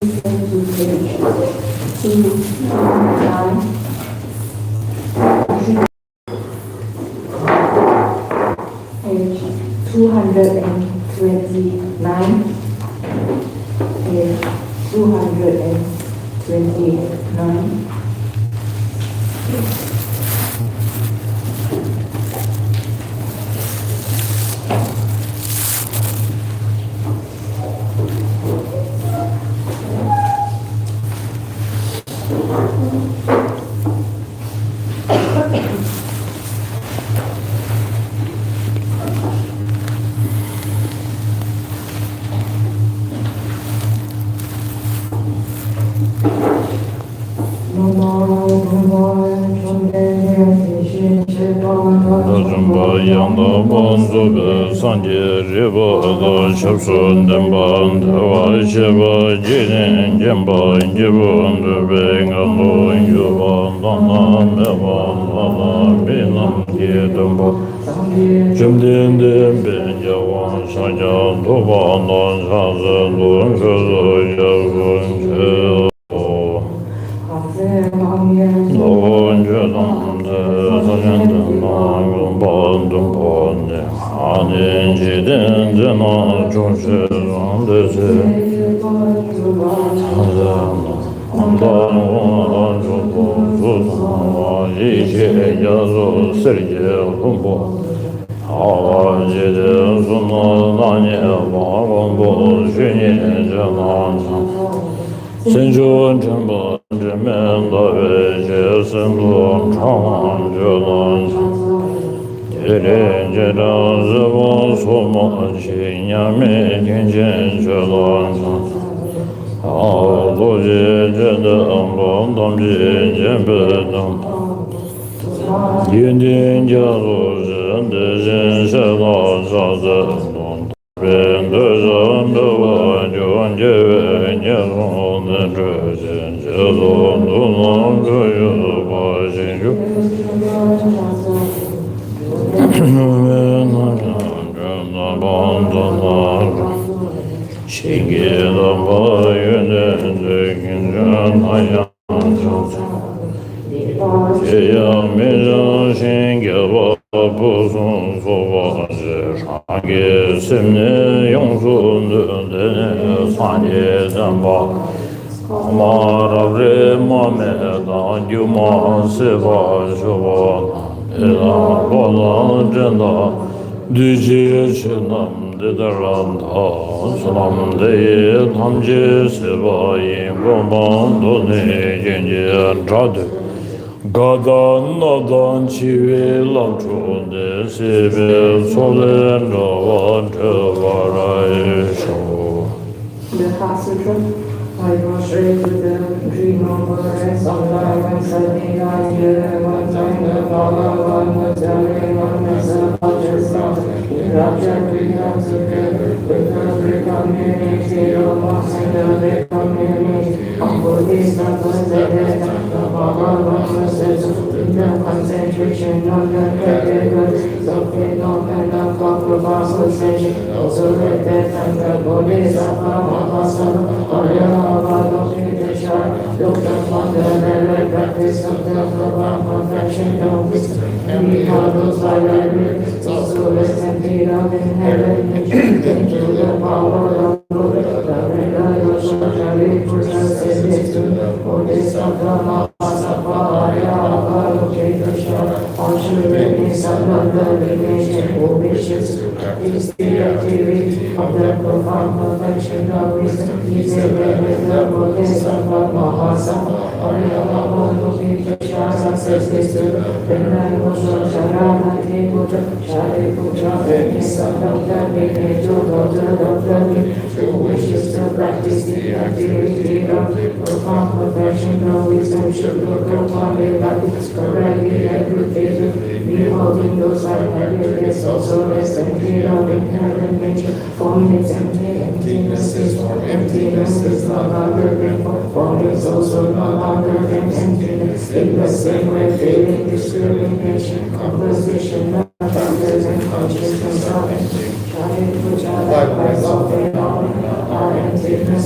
Page 229. Page 229.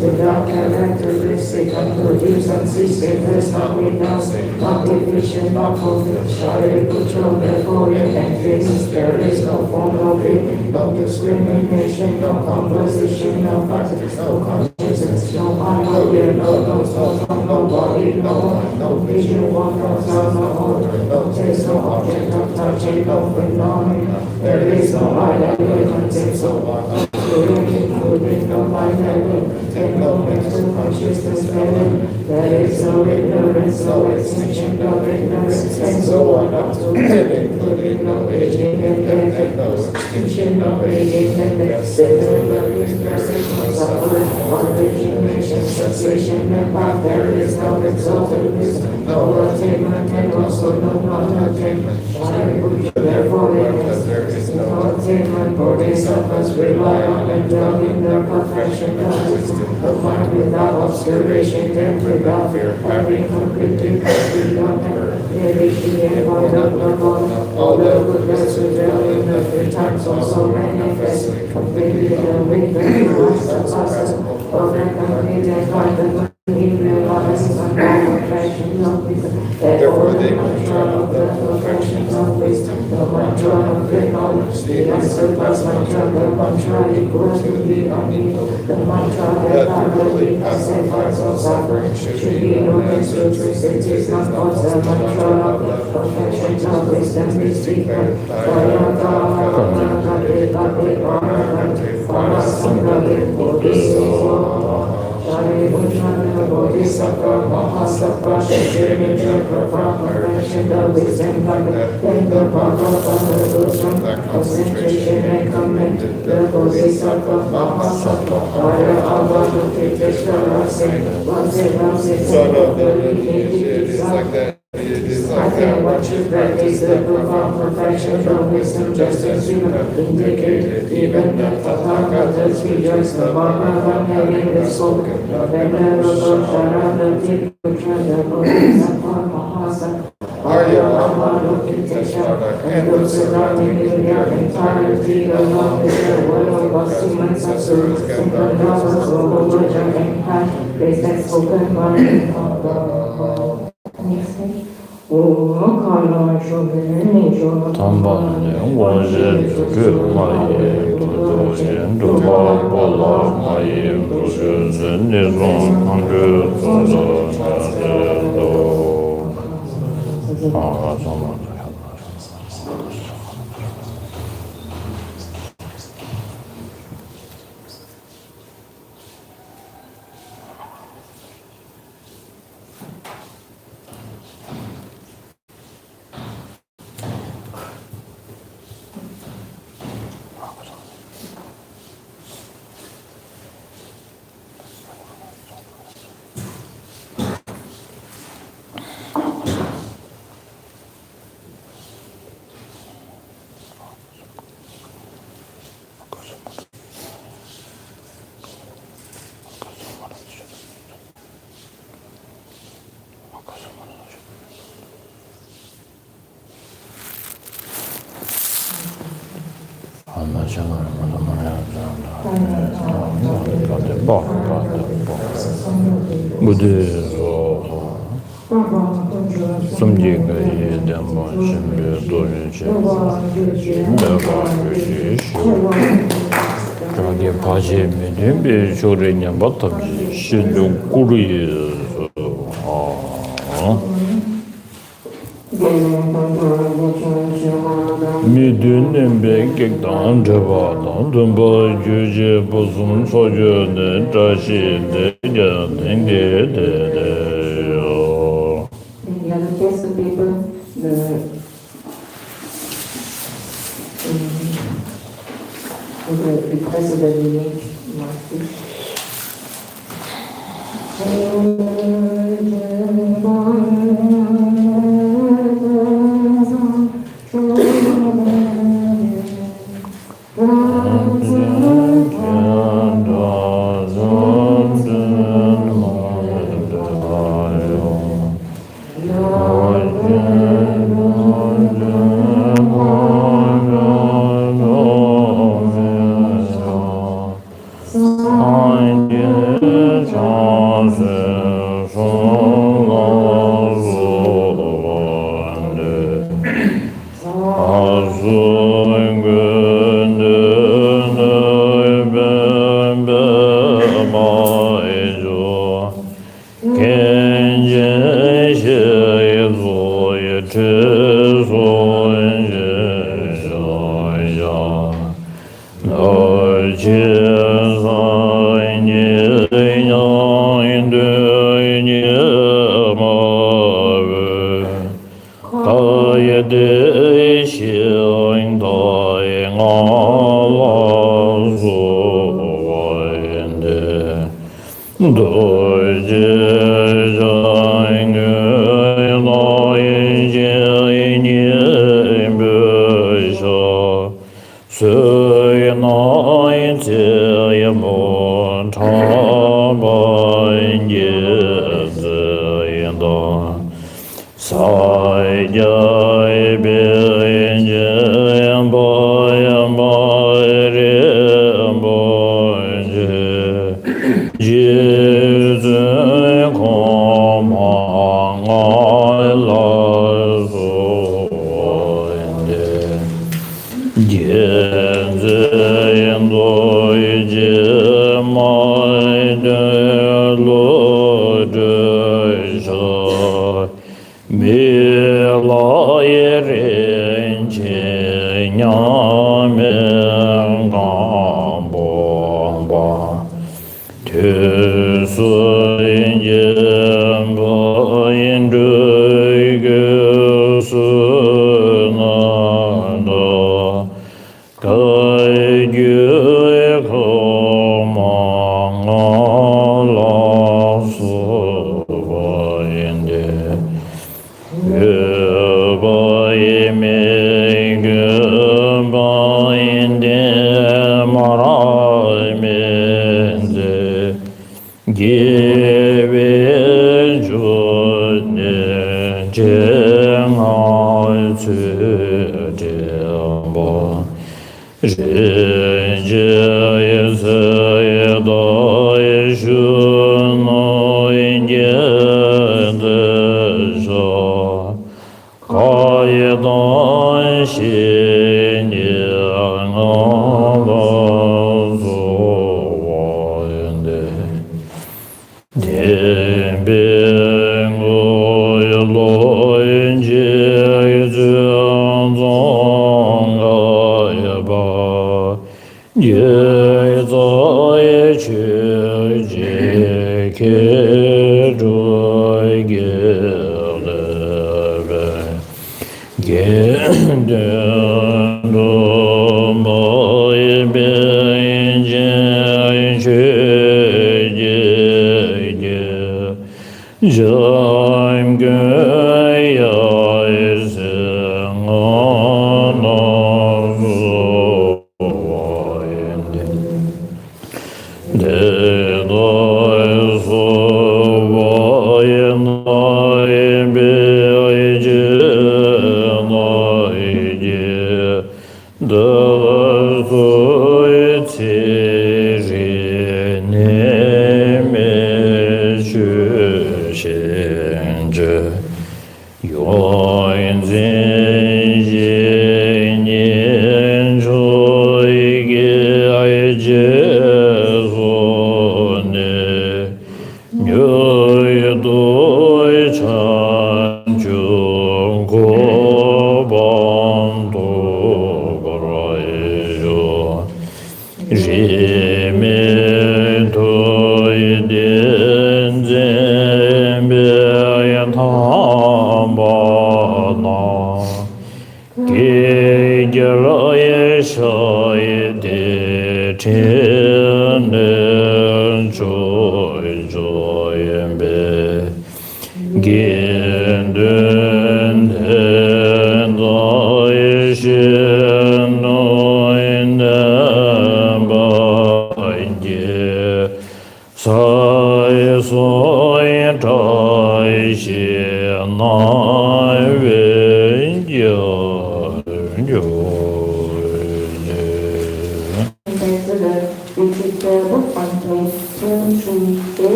Without character, sick, unproduced, unceased, there's not renounced, not deficient, not fulfilled, shari control, therefore in emptiness, there is no form, no being, no discrimination, no composition, no practice, no consciousness, no mind, no ear, no nose, no tongue, no body, no mind, no vision, one, no sound, no odor, no taste, no object, no touching, no phenomenon. There is no mind that will contain so much. Including no mind that will contain no mental consciousness therein. There is no ignorance, no extinction of ignorance, and so on up to including no aging and death, and no extinction of aging and death. There is no suffering, origination, cessation, and path. There is no exalted wisdom, no attainment, and also no non-attainment. Therefore, because there is no attainment, bodhisattvas rely on and dwell in their perfection of wisdom, the mind without obscuration, and without fear, having completed beyond error. All the Buddhas who dwell in the three times also manifestly completed the wisdom of the complete and find therefore, they mantra of the perfections of wisdom, the mantra of the knowledge, the unsurpassed mantra, the mantra equal to the unequal, the mantra that utterly pacifies all suffering, should be known as the truth. It is not called the mantra of the perfections of wisdom, is declared. Bodhisattva, Mahasattva, Shikirija, perfection of wisdom, then the Bhagavatam, that concentration and commented, the Bodhisattva, Mahasattva, Hara Avadukiteshvara, son of the lineage, it is like that. It is like that what you practice, the profound perfection of wisdom, just as you have indicated, even the Tathagatas rejoice, the Bhagavan having the spoken, the venerable Sharanati Putra, the Bodhisattva Mahasattva, Arya Avalokiteshvara, and the surrounding in their entirety, along with their world of Vasumans, Asuras, Gandharvas, Golovaja, and Pan, they had spoken mind of the Tamban waje good my and do my and is on 100 Midun Bekik Dan Java Dan Dumba Juji Bosum Soju Ne Tashi De Jan De the other case of people, the request of the village Oh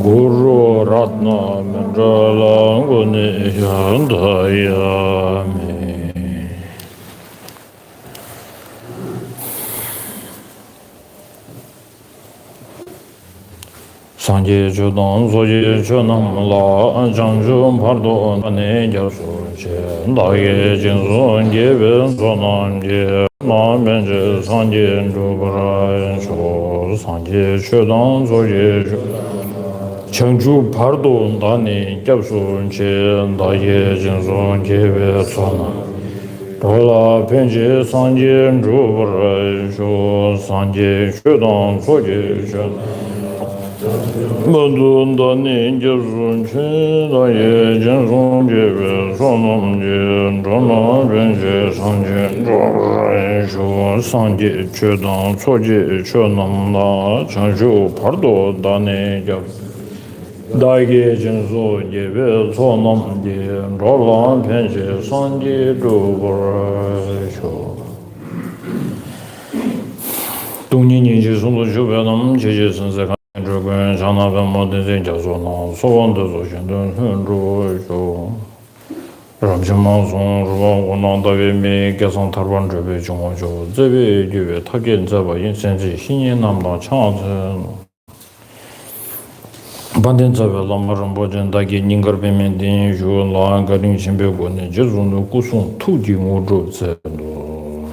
Guru Ratna Mandrala Guni Yandayami. Sanje Chodon Soje Chonam La Janju Pardo Pane Jasu Che Daye Jinsu Gebe Sonam Je Nam Benje Sanje Jubra Sho Sanje Chodon Soje Changju Pardo Dani Jasu Che Daye Jinsu Gebe Sonam Dola Benje Sanje Jubra Sho Sanje Chodon Soje Chodon Madunda ninja sunche da ye jen sunje ve sonam je dona benje sanje dora shu sanje chedan soje chonam la chanju pardo dane ja da ye jen sunje ve sonam je dora benje sanje dora shu 동년 인지 손도 주변은 제제 선생가 저건 장나가 모든 자소나 소원도 조신도 흔로죠 람지마송 원한다베미 개선 탈원 접에 중앙조 제베 유베 타겐 잡아 인생지 신이 남다 창은 반된 잡에 람마름 보전다게 닝거베멘딘 주라 가린 신베고네 제존도 구송 투지 모조 제도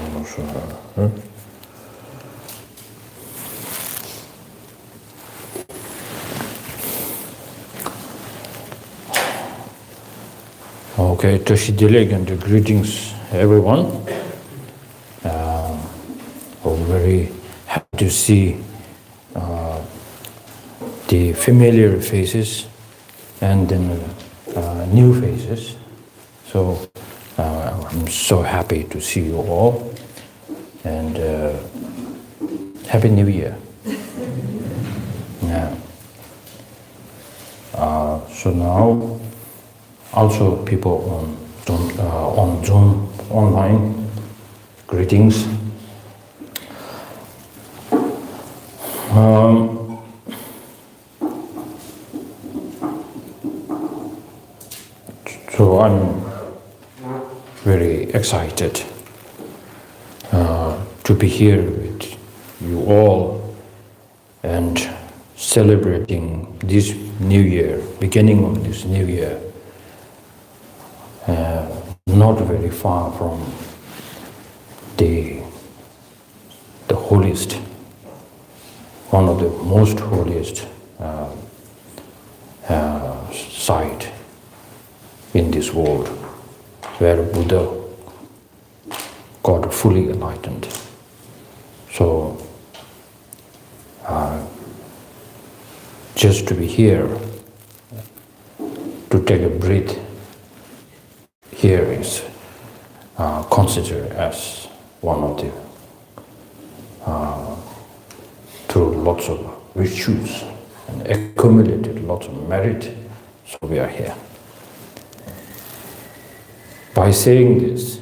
Okay, Toshidileg and greetings everyone. We're very happy to see the familiar faces and then new faces. So I'm so happy to see you all and Happy New Year. Yeah. So now also people on Zoom online, greetings. So I'm very excited to be here with you all and celebrating this new year, beginning of this new year. Not very far from the holiest, one of the most holiest site in this world, where Buddha got fully enlightened. So, just to be here, to take a breath, here is considered as one of the through lots of virtues and accumulated lots of merit, so we are here. By saying this,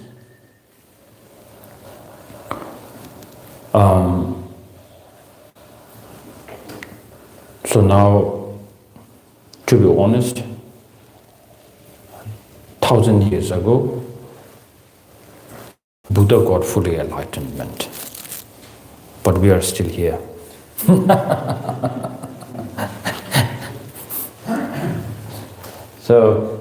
so now, to be honest, 1,000 years ago, Buddha got fully enlightenment, but we are still here. So,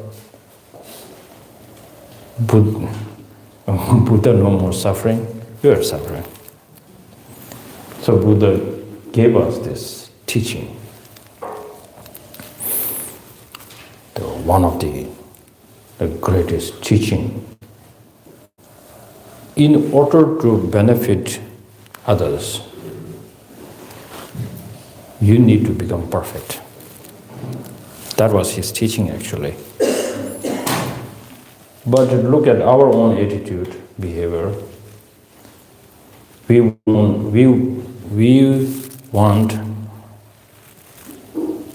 Buddha no more suffering, we are suffering. So Buddha gave us this teaching, one of the greatest teaching. In order to benefit others, you need to become perfect. That was his teaching actually. But look at our own attitude, behavior. We want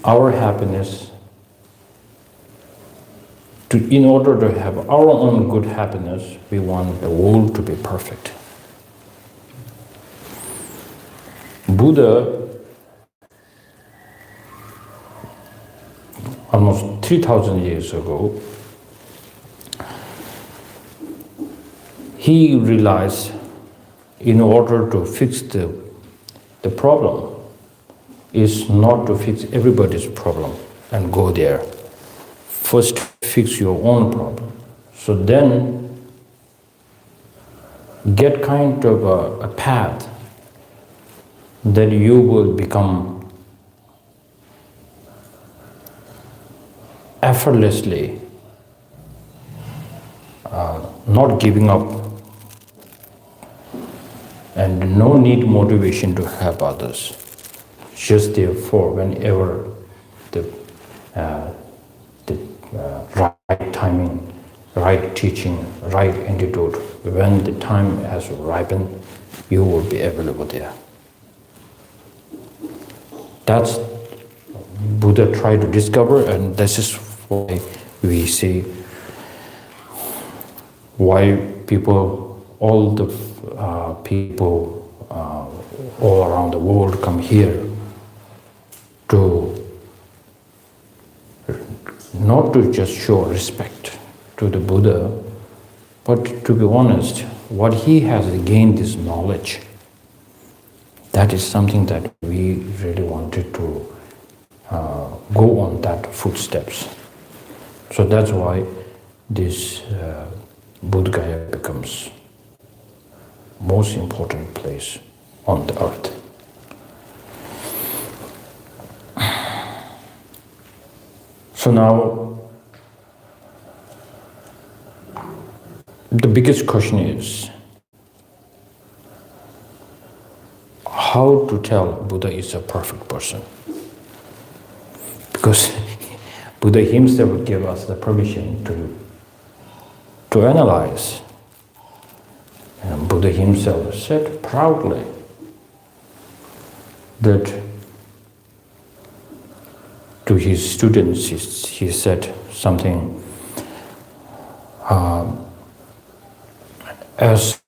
our happiness in order to have our own good happiness, we want the world to be perfect. Buddha, almost 3,000 years ago, he realized in order to fix the problem is not to fix everybody's problem and go there. First, fix your own problem. So then, get kind of a path that you will become effortlessly not giving up, and no need motivation to help others. Just therefore, whenever the right timing, right teaching, right antidote, when the time has ripened, you will be available there. That's Buddha tried to discover, and this is why we see why people, all the people all around the world come here to not to just show respect to the Buddha, but to be honest, what he has gained this knowledge. That is something that we really wanted to go on that footsteps. So that's why this Bodh Gaya becomes most important place on the earth. So now, the biggest question is, how to tell Buddha is a perfect person? Because Buddha himself gave us the permission to analyze. And Buddha himself said proudly that to his students, he said something as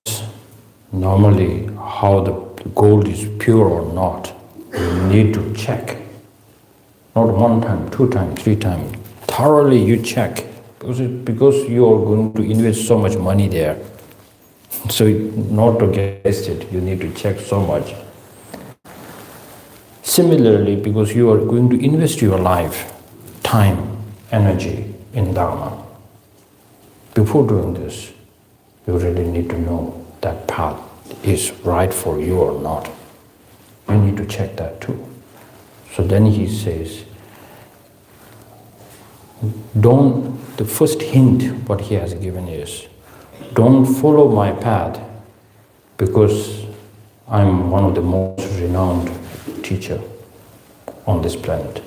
normally how the gold is pure or not, you need to check. Not one time, 2 times, 3 times. Thoroughly you check. Because you are going to invest so much money there. So not to get wasted, you need to check so much. Similarly, because you are going to invest your life, time, energy in Dharma, before doing this, you really need to know that path is right for you or not. You need to check that too. So then he says, the first hint what he has given is, don't follow my path because I'm one of the most renowned teacher on this planet.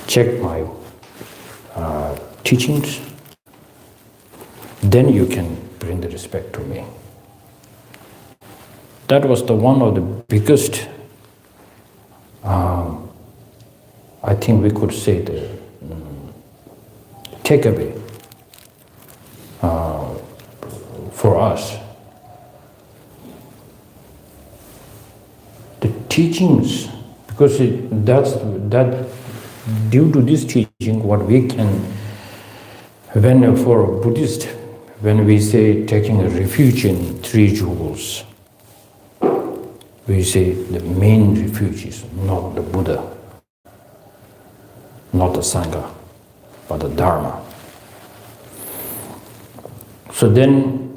Check my teachings, then you can bring the respect to me. That was the one of the biggest, I think we could say the takeaway for us. The teachings, because that due to this teaching, what we can, when for a Buddhist, when we say taking a refuge in 3 jewels, we say the main refuge is not the Buddha, not the Sangha, but the Dharma. So then,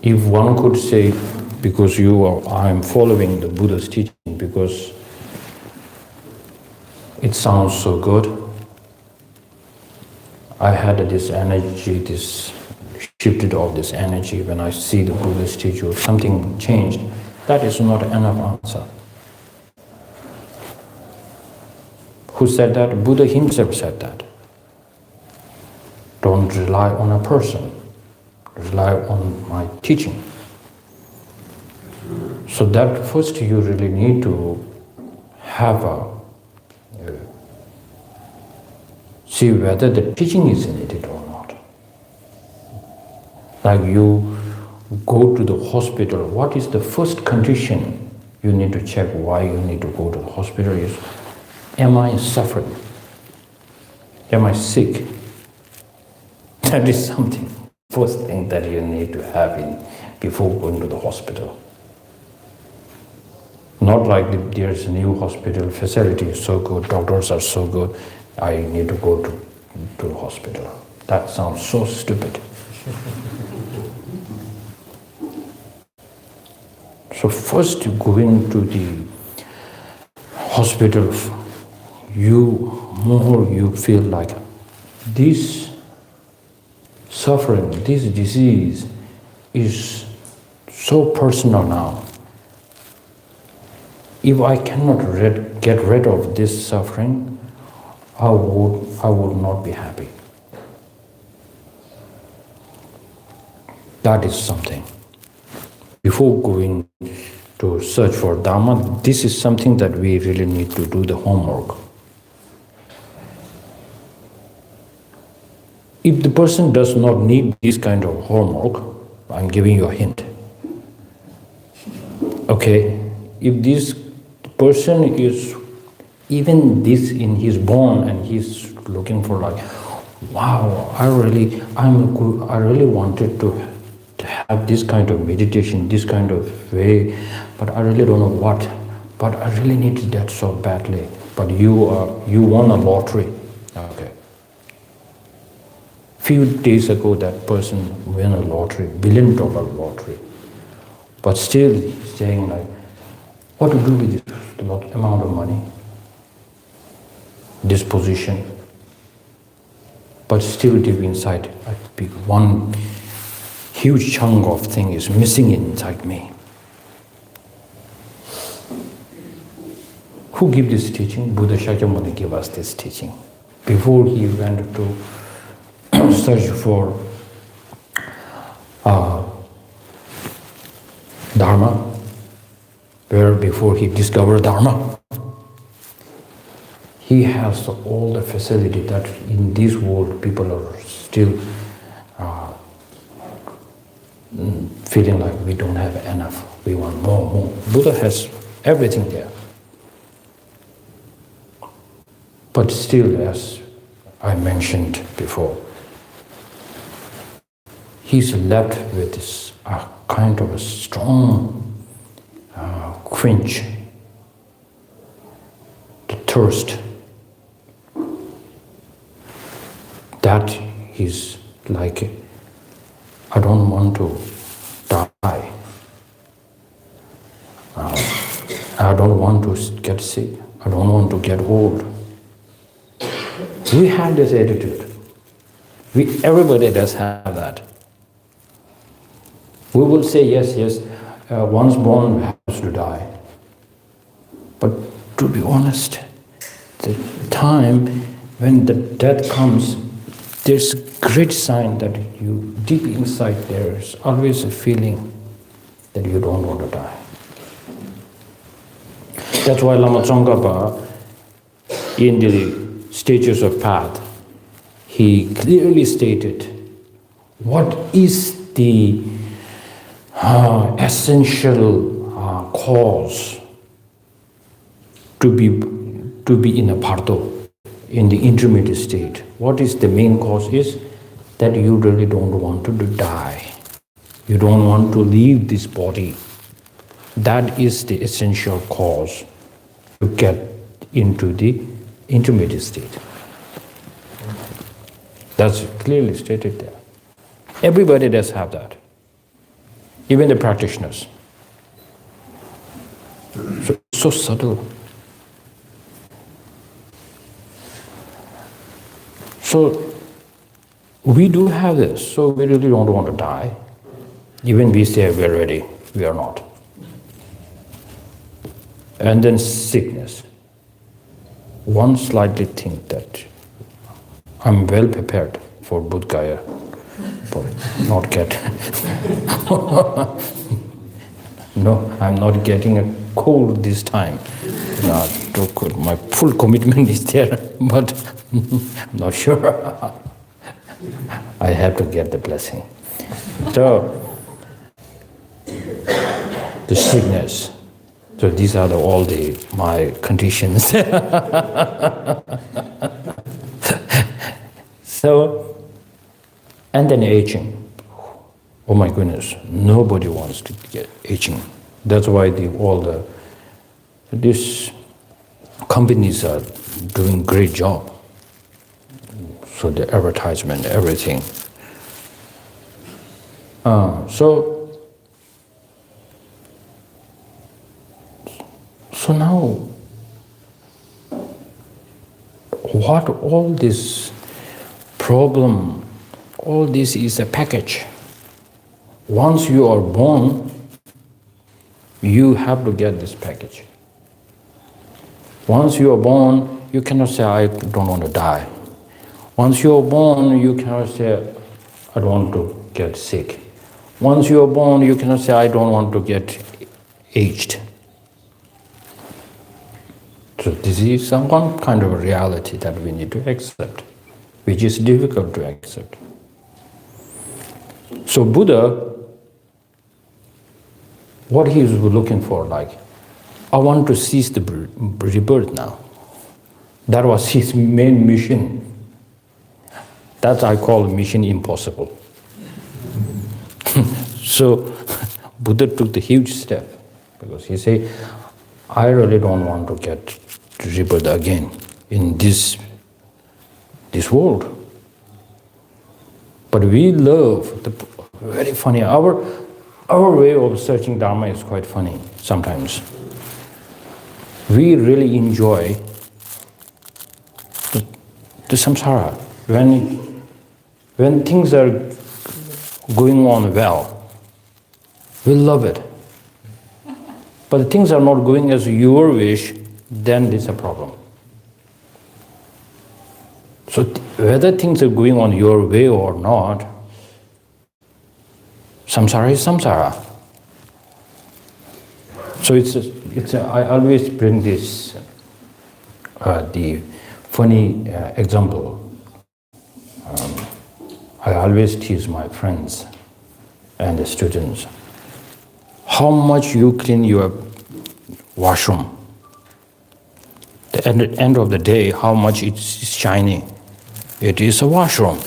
if one could say, because I'm following the Buddha's teaching because it sounds so good, I had this energy, shifted all this energy when I see the Buddha's teaching, something changed. That is not enough answer. Who said that? Buddha himself said that. Don't rely on a person, rely on my teaching. So that first you really need to have see whether the teaching is needed or not. Like you go to the hospital, what is the first condition you need to check why you need to go to the hospital is, am I suffering? Am I sick? That is something, first thing that you need to have before going to the hospital. Not like there's a new hospital, facility is so good, doctors are so good, I need to go to hospital. That sounds so stupid. So first going to the hospital, you feel like this suffering, this disease is so personal now. If I cannot get rid of this suffering, I would not be happy. That is something. Before going to search for Dharma, this is something that we really need to do the homework. If the person does not need this kind of homework, I'm giving you a hint. Okay, if this person is even this in his born and he's looking for like, wow, I really wanted to have this kind of meditation, this kind of way, but I really don't know what, but I really needed that so badly. But you won a lottery. Okay. Few days ago that person won a lottery, $1 billion lottery. But still he's saying like, what to do with this amount of money, this position? But still deep inside, one huge chunk of thing is missing inside me. Who gave this teaching? Buddha Shakyamuni gave us this teaching. Before he went to search for Dharma, where before he discovered Dharma, he has all the facility that in this world people are still feeling like we don't have enough, we want more. Buddha has everything there. But still, as I mentioned before, he's left with this kind of a strong quench, the thirst. That is like, I don't want to die. I don't want to get sick. I don't want to get old. We have this attitude. Everybody does have that. We will say, yes, once born has to die. But to be honest, the time when the death comes, there's a great sign that you, deep inside there's always a feeling that you don't want to die. That's why Lama Tsongkhapa, in the stages of path, he clearly stated what is the essential cause to be in a parto, in the intermediate state. What is the main cause is that you really don't want to die. You don't want to leave this body. That is the essential cause to get into the intermediate state. That's clearly stated there. Everybody does have that. Even the practitioners. So subtle. So we do have this, so we really don't want to die. Even we say we're ready, we are not. And then sickness. One slightly think that I'm well prepared for Bodhgaya, but not get. No, I'm not getting a cold this time. Not too good. My full commitment is there, but I'm not sure. I have to get the blessing. So, the sickness. So these are all my conditions. So, and then aging. Oh my goodness, nobody wants to get aging. That's why all the these companies are doing great job. So the advertisement, everything. So now, what all this problem, all this is a package. Once you are born, you have to get this package. Once you are born, you cannot say, I don't want to die. Once you are born, you cannot say, I don't want to get sick. Once you are born, you cannot say, I don't want to get aged. So this is some one kind of a reality that we need to accept, which is difficult to accept. So Buddha, what he was looking for, like, I want to cease the rebirth now. That was his main mission. That I call mission impossible. So Buddha took the huge step because he said, I really don't want to get rebirth again in this world. But we love the very funny. Our way of searching Dharma is quite funny sometimes. We really enjoy the samsara. When things are going on well, we love it. But things are not going as your wish, then there's a problem. So whether things are going on your way or not, samsara is samsara. So I always bring this, the funny example. I always tease my friends and the students, how much you clean your washroom. At the end of the day, how much it's shiny. It is a washroom.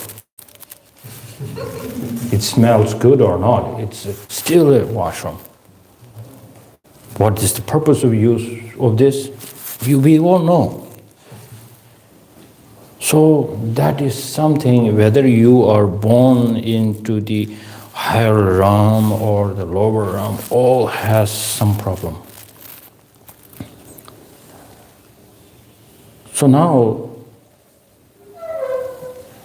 It smells good or not, it's still a washroom. What is the purpose of use of this? We all know. So that is something, whether you are born into the higher realm or the lower realm, all has some problem. So now,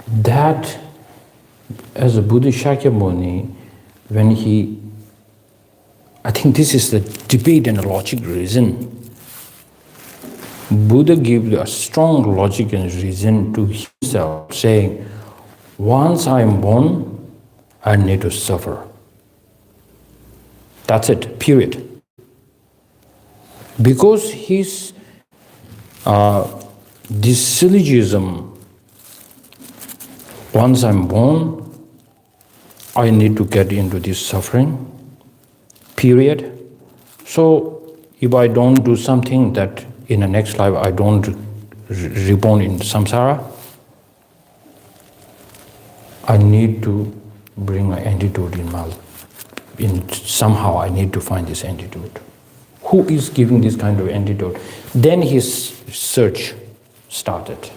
that as a Buddha Shakyamuni, when I think this is the debate and the logic reason. Buddha gave a strong logic and reason to himself, saying, once I am born, I need to suffer. That's it, period. Because his this syllogism, once I'm born, I need to get into this suffering, period. So if I don't do something that in the next life I don't reborn in samsara, I need to bring an antidote in my life. Somehow I need to find this antidote. Who is giving this kind of antidote? Then his search started.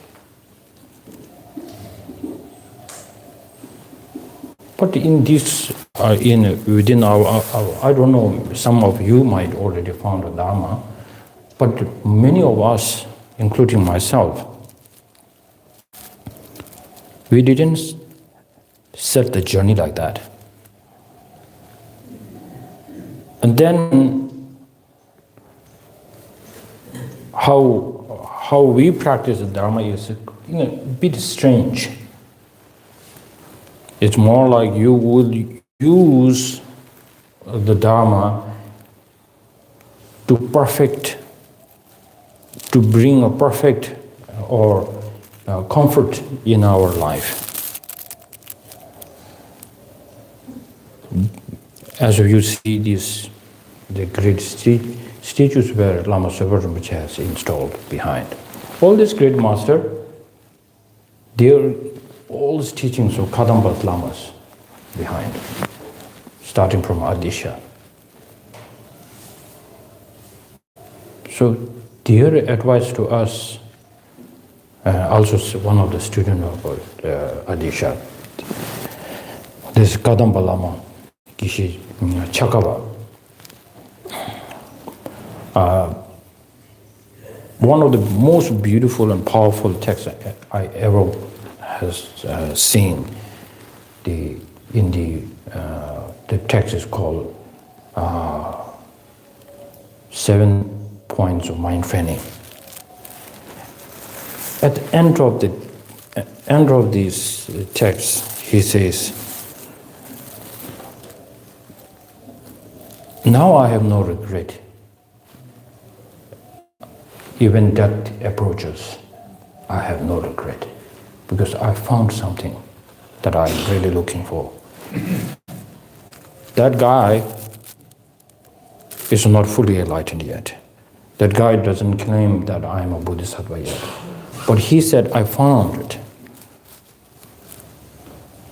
But in this, within our, I don't know, some of you might already found the Dharma, but many of us, including myself, we didn't set the journey like that. And then how we practice the Dharma is a bit strange. It's more like you would use the Dharma to bring a perfect or comfort in our life. As you see the great statues where Lama Tsopa Rinpoche has installed behind. All these great masters, they're all these teachings of Kadampa Lamas behind, starting from Adisha. So their advice to us, also one of the students of Adisha, this Kadamba Lama, Gishi Chakaba, one of the most beautiful and powerful texts I ever has seen. The text is called 7 Points of Mind Training. At the end of this text, he says, "Now I have no regret. Even death approaches, I have no regret, because I found something that I'm really looking for." That guy is not fully enlightened yet. That guy doesn't claim that I'm a Bodhisattva yet. But he said, I found it.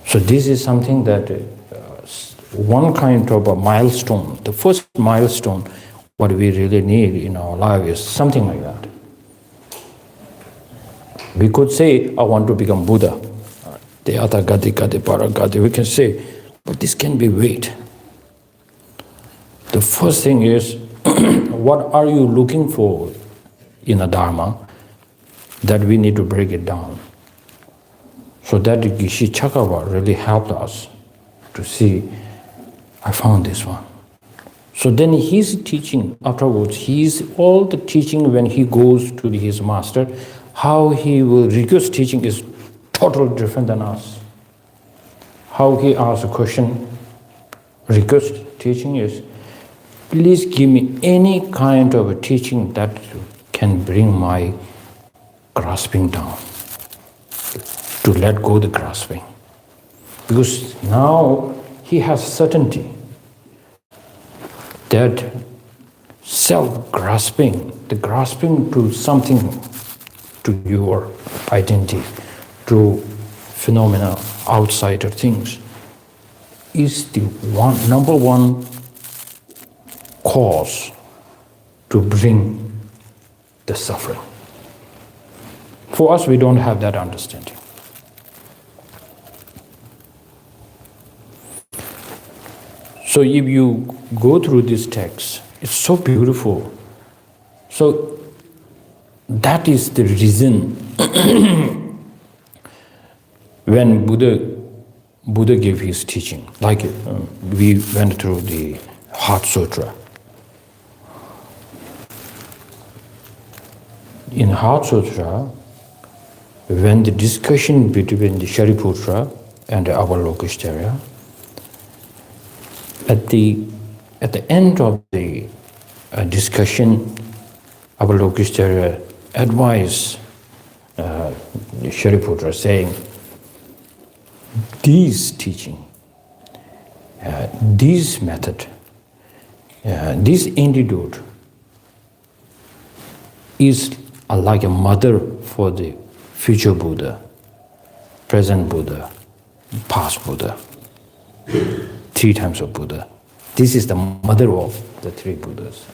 So this is something that one kind of a milestone, the first milestone, what we really need in our life is something like that. We could say, I want to become Buddha. The Atagati, Paragati, we can say, but this can be wait. The first thing is, what are you looking for in a Dharma, that we need to break it down. So that Gishi Chakava really helped us to see, I found this one. So then his teaching afterwards, all the teaching when he goes to his master, how he will request teaching is totally different than us. How he asks a question, request teaching is, please give me any kind of a teaching that can bring my grasping down, to let go the grasping. Because now he has certainty that self-grasping, the grasping to something, to your identity, to phenomena, outsider things, is the number one cause to bring the suffering. For us, we don't have that understanding. So if you go through this text, it's so beautiful. So that is the reason when Buddha gave his teaching, like we went through the Heart Sutra. In Heart Sutra, when the discussion between the Shariputra and the Avalokiteshvara, at the end of the discussion, Avalokiteshvara advised the Shariputra saying, this teaching, this method, this antidote is like a mother for the future Buddha, present Buddha, past Buddha, 3 times of Buddha. This is the mother of the 3 Buddhas.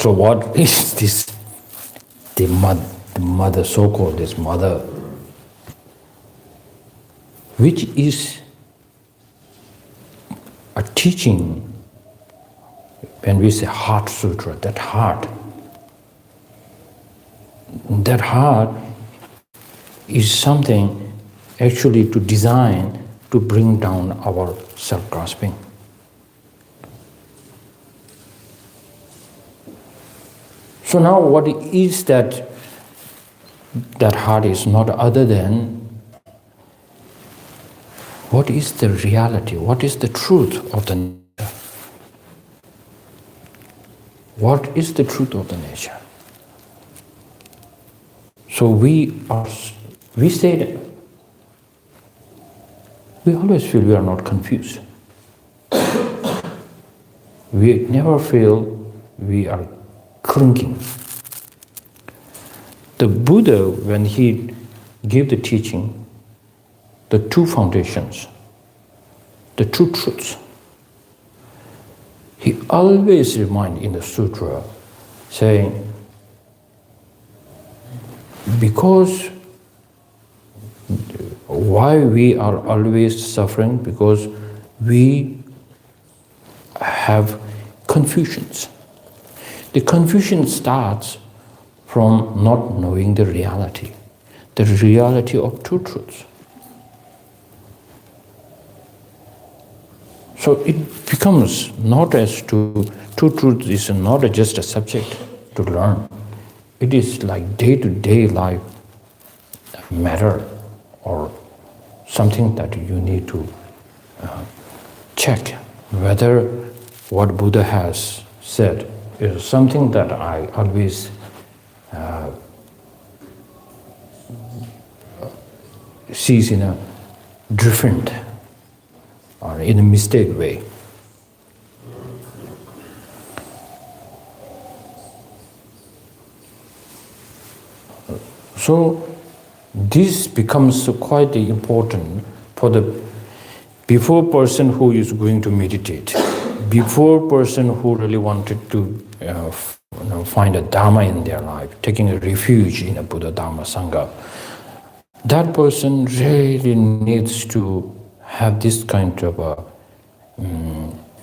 So what is this? The mother, so-called this mother, which is a teaching. When we say Heart Sutra, that heart is something actually to design to bring down our self-grasping. So now what is that heart is not other than what is the reality, what is the truth of the nature? What is the truth of the nature? So we say, we always feel we are not confused. We never feel we are clinking. The Buddha, when he gave the teaching, the 2 foundations, the 2 truths, he always reminds in the sutra, saying, because why we are always suffering? Because we have confusions. The confusion starts from not knowing the reality of two truths. So it becomes not as to two truths is not just a subject to learn. It is like day-to-day life matter or something that you need to check whether what Buddha has said is something that I always sees in a different or in a mistake way. So this becomes quite important for the before person who is going to meditate, before person who really wanted to find a Dharma in their life, taking a refuge in a Buddha Dharma Sangha. That person really needs to have this kind of a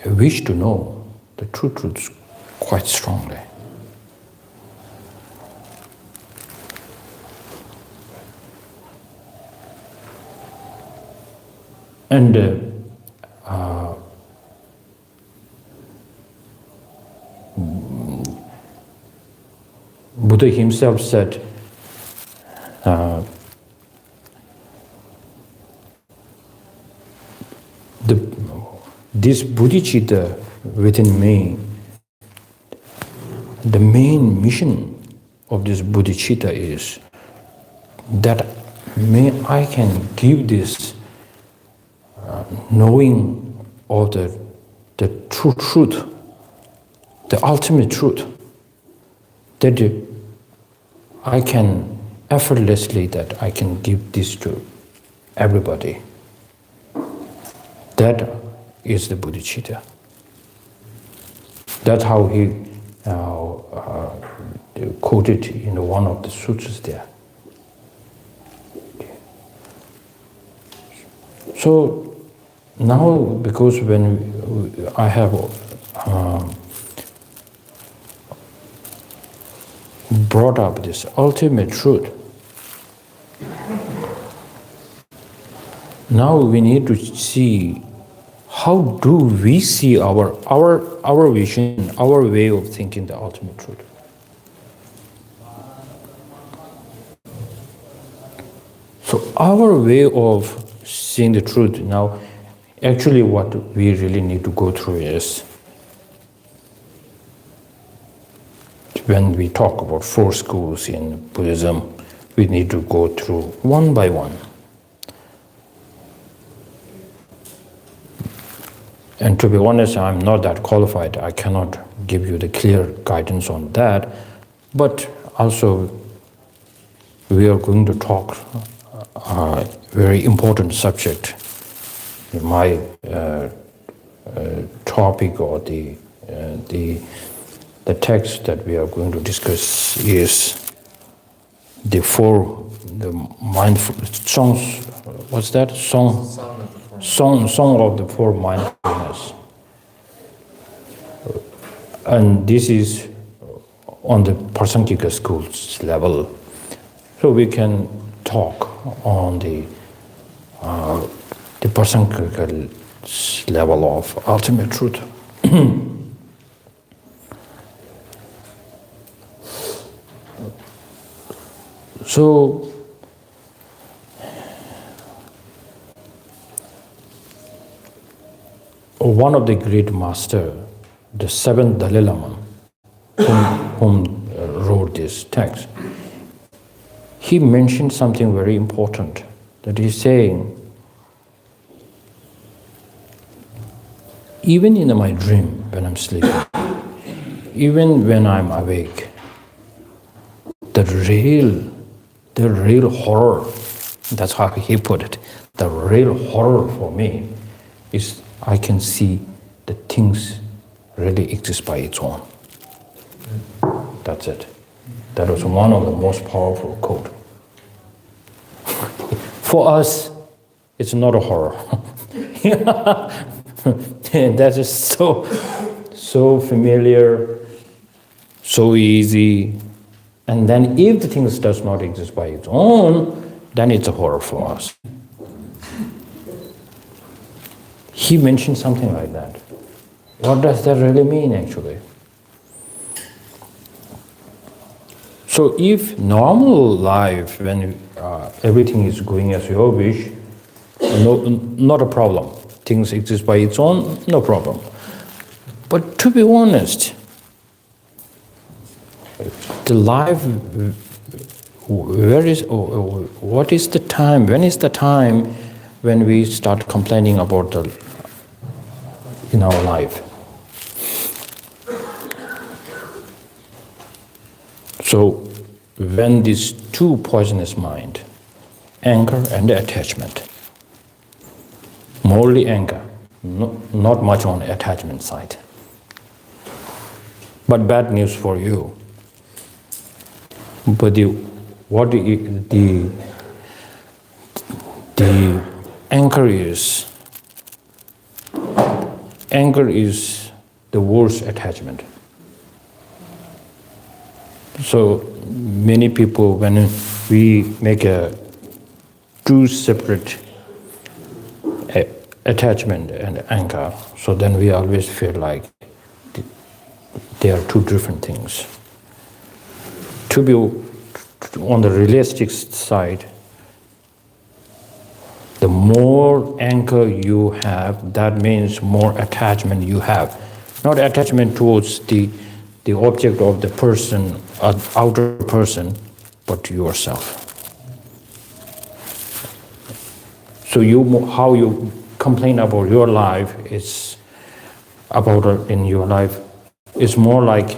wish to know the true truths quite strongly. And Buddha himself said, this bodhicitta within me, the main mission of this bodhicitta is that I can give this knowing of the true truth, the ultimate truth, that I can effortlessly, that I can give this to everybody. That is the bodhicitta. That's how he quoted in one of the sutras there. So now, because when I have brought up this ultimate truth, now we need to see how do we see our vision, our way of thinking the ultimate truth. So our way of seeing the truth now, actually what we really need to go through is, when we talk about 4 schools in Buddhism, we need to go through one by one. And to be honest, I'm not that qualified. I cannot give you the clear guidance on that. But also, we are going to talk a very important subject. My topic or the text that we are going to discuss is the mindful songs. What's that? Song of the 4 mindfulness. And this is on the Prasangika schools level. So we can talk on the Prasangika level of ultimate truth. So one of the great masters, the 7th Dalai Lama, whom wrote this text, he mentioned something very important, that he's saying, even in my dream when I'm sleeping, even when I'm awake, the real horror, that's how he put it, the real horror for me is I can see the things really exists by its own. That's it. That was one of the most powerful quotes. For us, it's not a horror. And that is so familiar, so easy. And then if the thing does not exist by its own, then it's a horror for us. He mentioned something like that. What does that really mean, actually? So if normal life, when everything is going as you wish, not a problem. Things exist by its own, no problem. But to be honest, the life, what is the time? When is the time when we start complaining about in our life? So when these two poisonous mind, anger and attachment, morally anger, not much on attachment side. But bad news for you. But the anger is the worst attachment. So many people, when we make two separate attachment and anger, so then we always feel like they are two different things. To be on the realistic side, the more anger you have, that means more attachment you have. Not attachment towards the object of the person, outer person, but to yourself. So how you complain about your life is about in your life is more like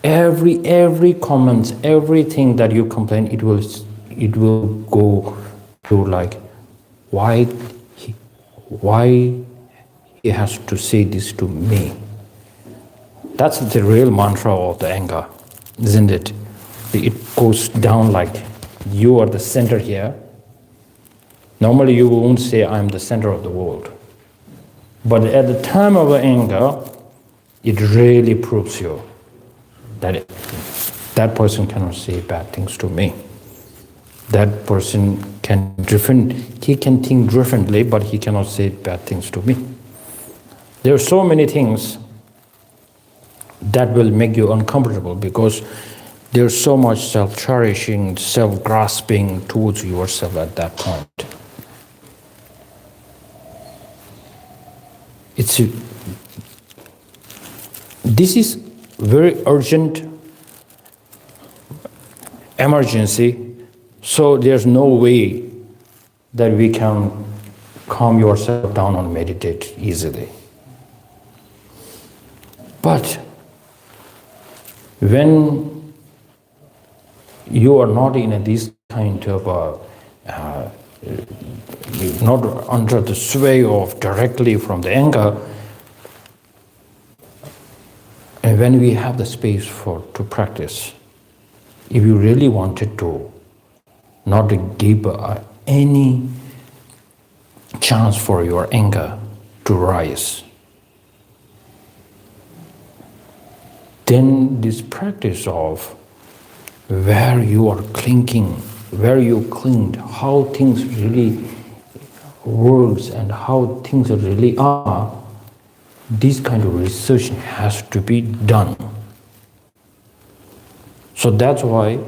every comment, everything that you complain, it will go to like why he has to say this to me. That's the real mantra of the anger, isn't it? It goes down like you are the center here. Normally you won't say I'm the center of the world. But at the time of anger, it really proves you that that person cannot say bad things to me. That person he can think differently, but he cannot say bad things to me. There are so many things that will make you uncomfortable because there's so much self-cherishing, self-grasping towards yourself at that point. This is very urgent emergency, so there's no way that we can calm yourself down and meditate easily. But when you are not in this kind of not under the sway of directly from the anger, and when we have the space to practice, if you really wanted to not to give any chance for your anger to rise, then this practice of where you are clinging, where you clinged, how things really works and how things really are, this kind of research has to be done. So that's why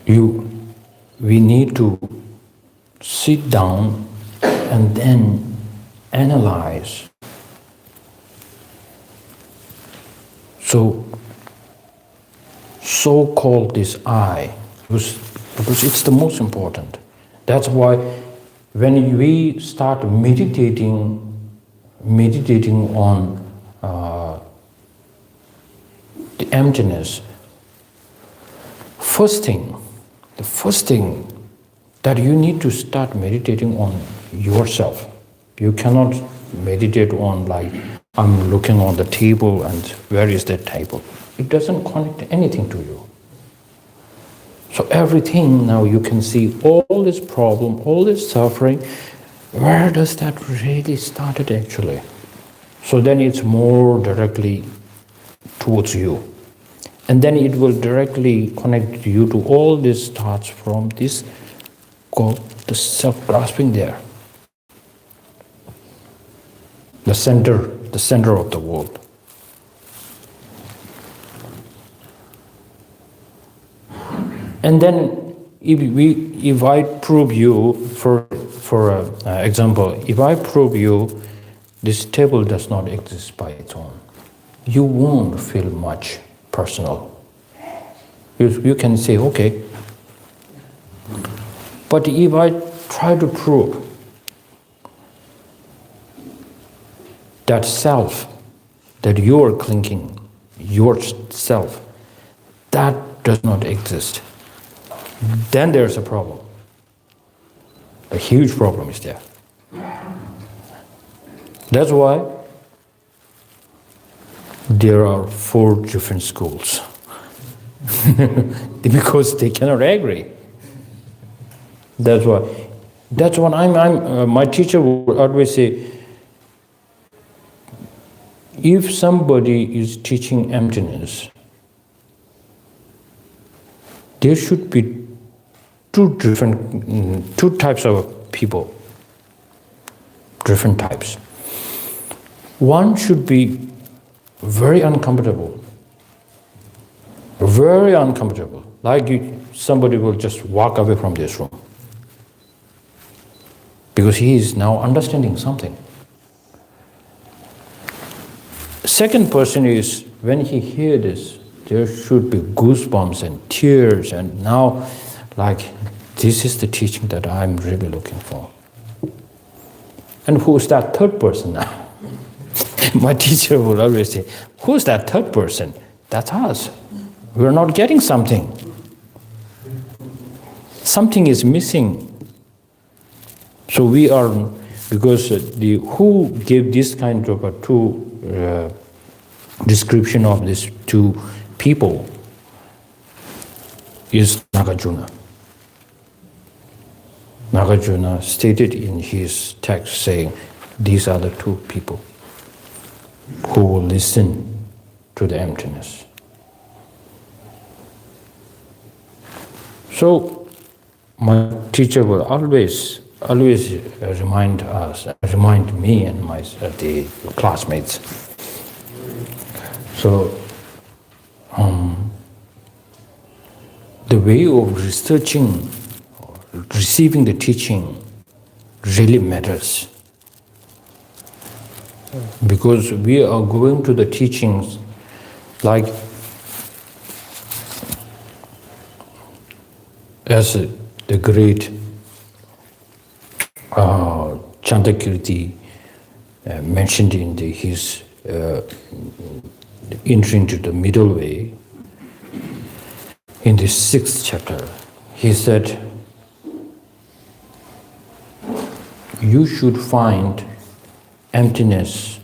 we need to sit down and then analyze. So-called this I, because it's the most important. That's why when we start meditating on the emptiness, the first thing that you need to start meditating on yourself. You cannot meditate on like I'm looking on the table and where is that table? It doesn't connect anything to you. So everything now you can see all this problem, all this suffering, where does that really started actually? So then it's more directly towards you. And then it will directly connect you to all these thoughts from this called the self-grasping there. The center of the world. And then if I prove you, for example, if I prove you this table does not exist by its own, you won't feel much personal. You can say, okay. But if I try to prove that self, that you are clinging, yourself, that does not exist, then there's a problem. A huge problem is there. That's why there are 4 different schools. Because they cannot agree. That's what my teacher would always say, if somebody is teaching emptiness, there should be two types of people, different types. One should be very uncomfortable, like somebody will just walk away from this room because he is now understanding something. Second person is, when he hears this, there should be goosebumps and tears, and now, like, this is the teaching that I'm really looking for. And who's that third person now? My teacher would always say, who's that third person? That's us. We're not getting something. Something is missing. So we are, because who gave this kind of a description of these 2 people is Nagarjuna. Nagarjuna stated in his text saying, these are the 2 people who will listen to the emptiness. So my teacher will always remind me and the classmates. So the way of researching, receiving the teaching really matters. Because we are going to the teachings like as the great Chandakirti mentioned in his entry into the middle way, in the 6th chapter, he said, you should find emptiness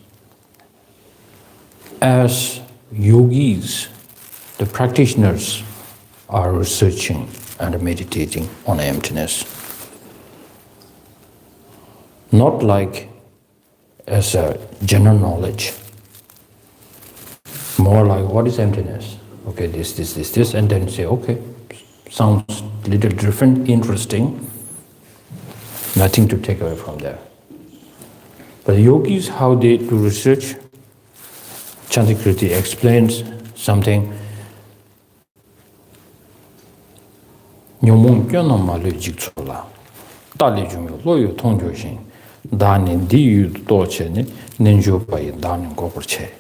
as yogis, the practitioners, are researching and meditating on emptiness. Not like as a general knowledge. More like, what is emptiness? Okay, this, and then say, okay, sounds a little different, interesting. Nothing to take away from there. But the yogis, how they do research, Chandakirti explains something. Nyomon kyo no malu jikchola, tali jumyo loyo tongjo shin, dani diyu doche ne, ninjo payi dani goporche.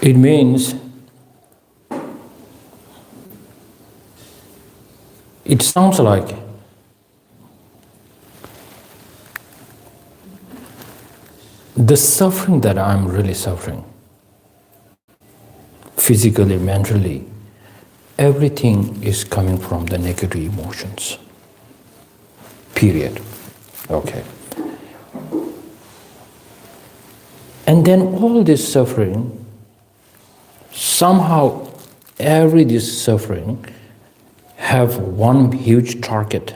It means, it sounds like the suffering that I'm really suffering, physically, mentally, everything is coming from the negative emotions. Period. Okay. And then all this suffering, somehow every this suffering have one huge target.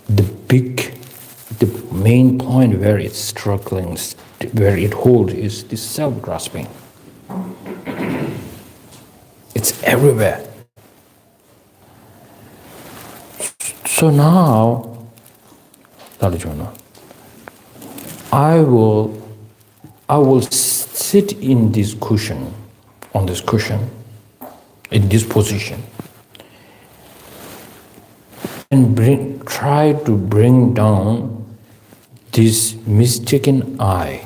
The main point where it's struggling, where it holds, is this self-grasping. It's everywhere. So now, Lalajuna, I will sit in this cushion, on this cushion, in this position, and try to bring down this mistaken I,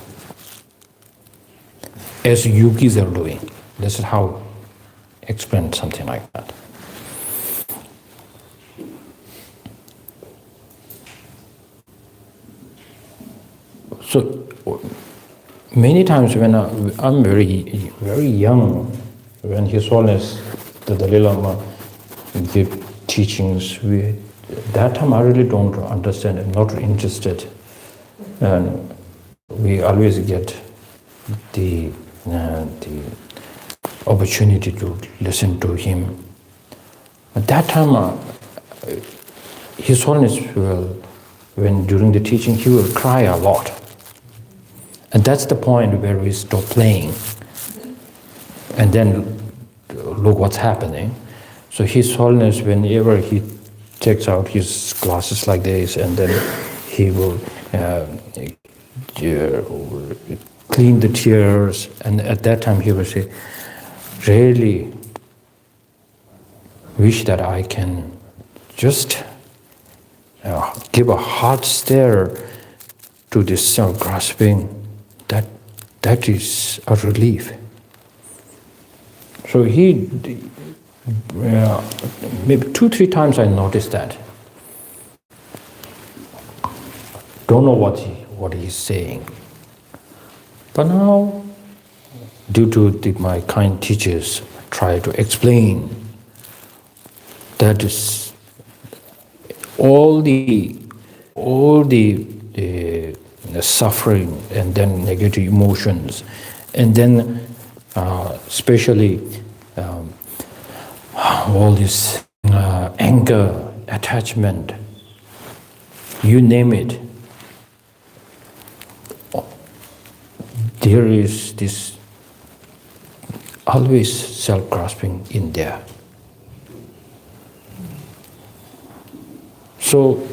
as yogis are doing. This is how I explain something like that. So many times when I'm very, very young, when His Holiness the Dalai Lama give teachings, that time I really don't understand, I'm not interested. And we always get the opportunity to listen to him. At that time, His Holiness will, when during the teaching, he will cry a lot. And that's the point where we stop playing. And then look what's happening. So His Holiness, whenever he takes out his glasses like this, and then he will clean the tears, and at that time he will say, really wish that I can just give a hard stare to this self-grasping. That is a relief. So he, maybe 2-3 times I noticed that. Don't know what he's saying. But now, due to my kind teachers, try to explain that is all the suffering, and then negative emotions, and then especially all this anger, attachment, you name it. There is this always self-grasping in there. So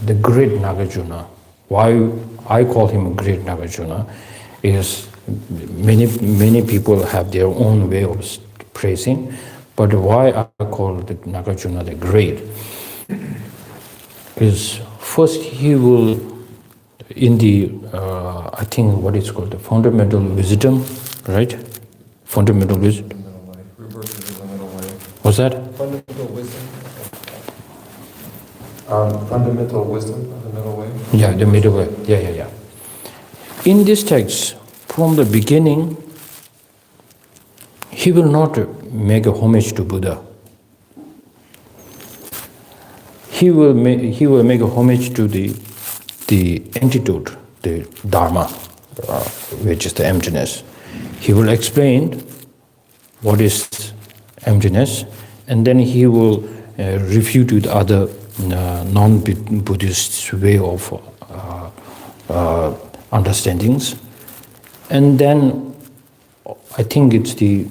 the great Nagarjuna, why I call him a great Nagarjuna, is many people have their own way of praising, but why I call the Nagarjuna the great is first he will, in the I think what is called the fundamental wisdom, right? Fundamental wisdom. What's that? Fundamental wisdom. Fundamental wisdom, the middle way. Yeah, the middle way. Yeah. In this text, from the beginning, he will not make a homage to Buddha. He will make a homage to the antidote, the Dharma, which is the emptiness. He will explain what is emptiness, and then he will refute with other non-Buddhist way of understandings. And then I think it's the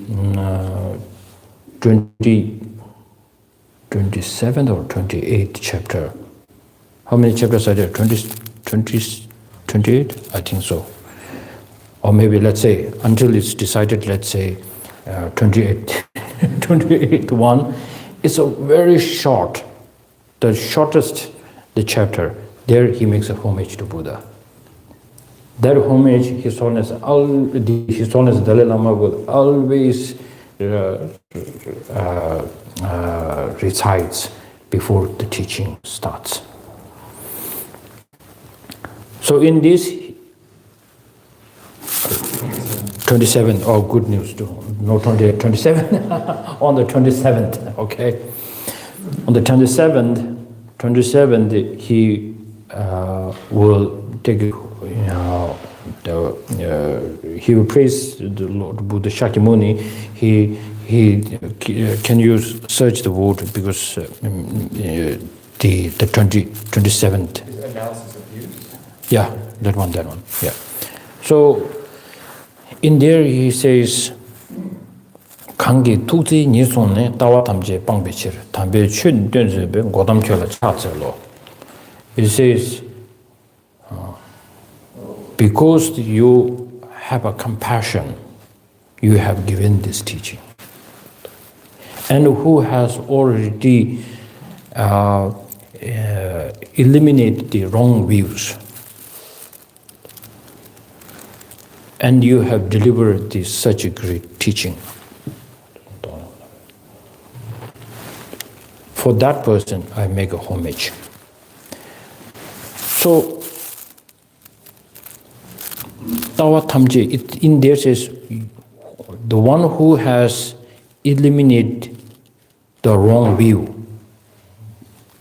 27th or 28th chapter. How many chapters are there? 28? I think so. Or maybe let's say, until it's decided, let's say 28th one. It's a very short, the shortest the chapter. There he makes a homage to Buddha. That homage, His Holiness Dalai Lama will always recites before the teaching starts. So in this 27, oh good news too, no 28, 27, on the 27th, okay. On the 27th, 27th, he will take, he will praise the Lord Buddha Shakyamuni. He can you search the word because the 27th. Is analysis of views? Yeah, that one. Yeah. So in there he says, 강기 투지 니손네 따와 담제 빵베치르 담베 춘 된즈베 고담켜라 차절로. It says, because you have a compassion, you have given this teaching. And who has already eliminated the wrong views. And you have delivered this such a great teaching. For that person, I make a homage. So, Tawa Tamje, in there says, the one who has eliminated the wrong view,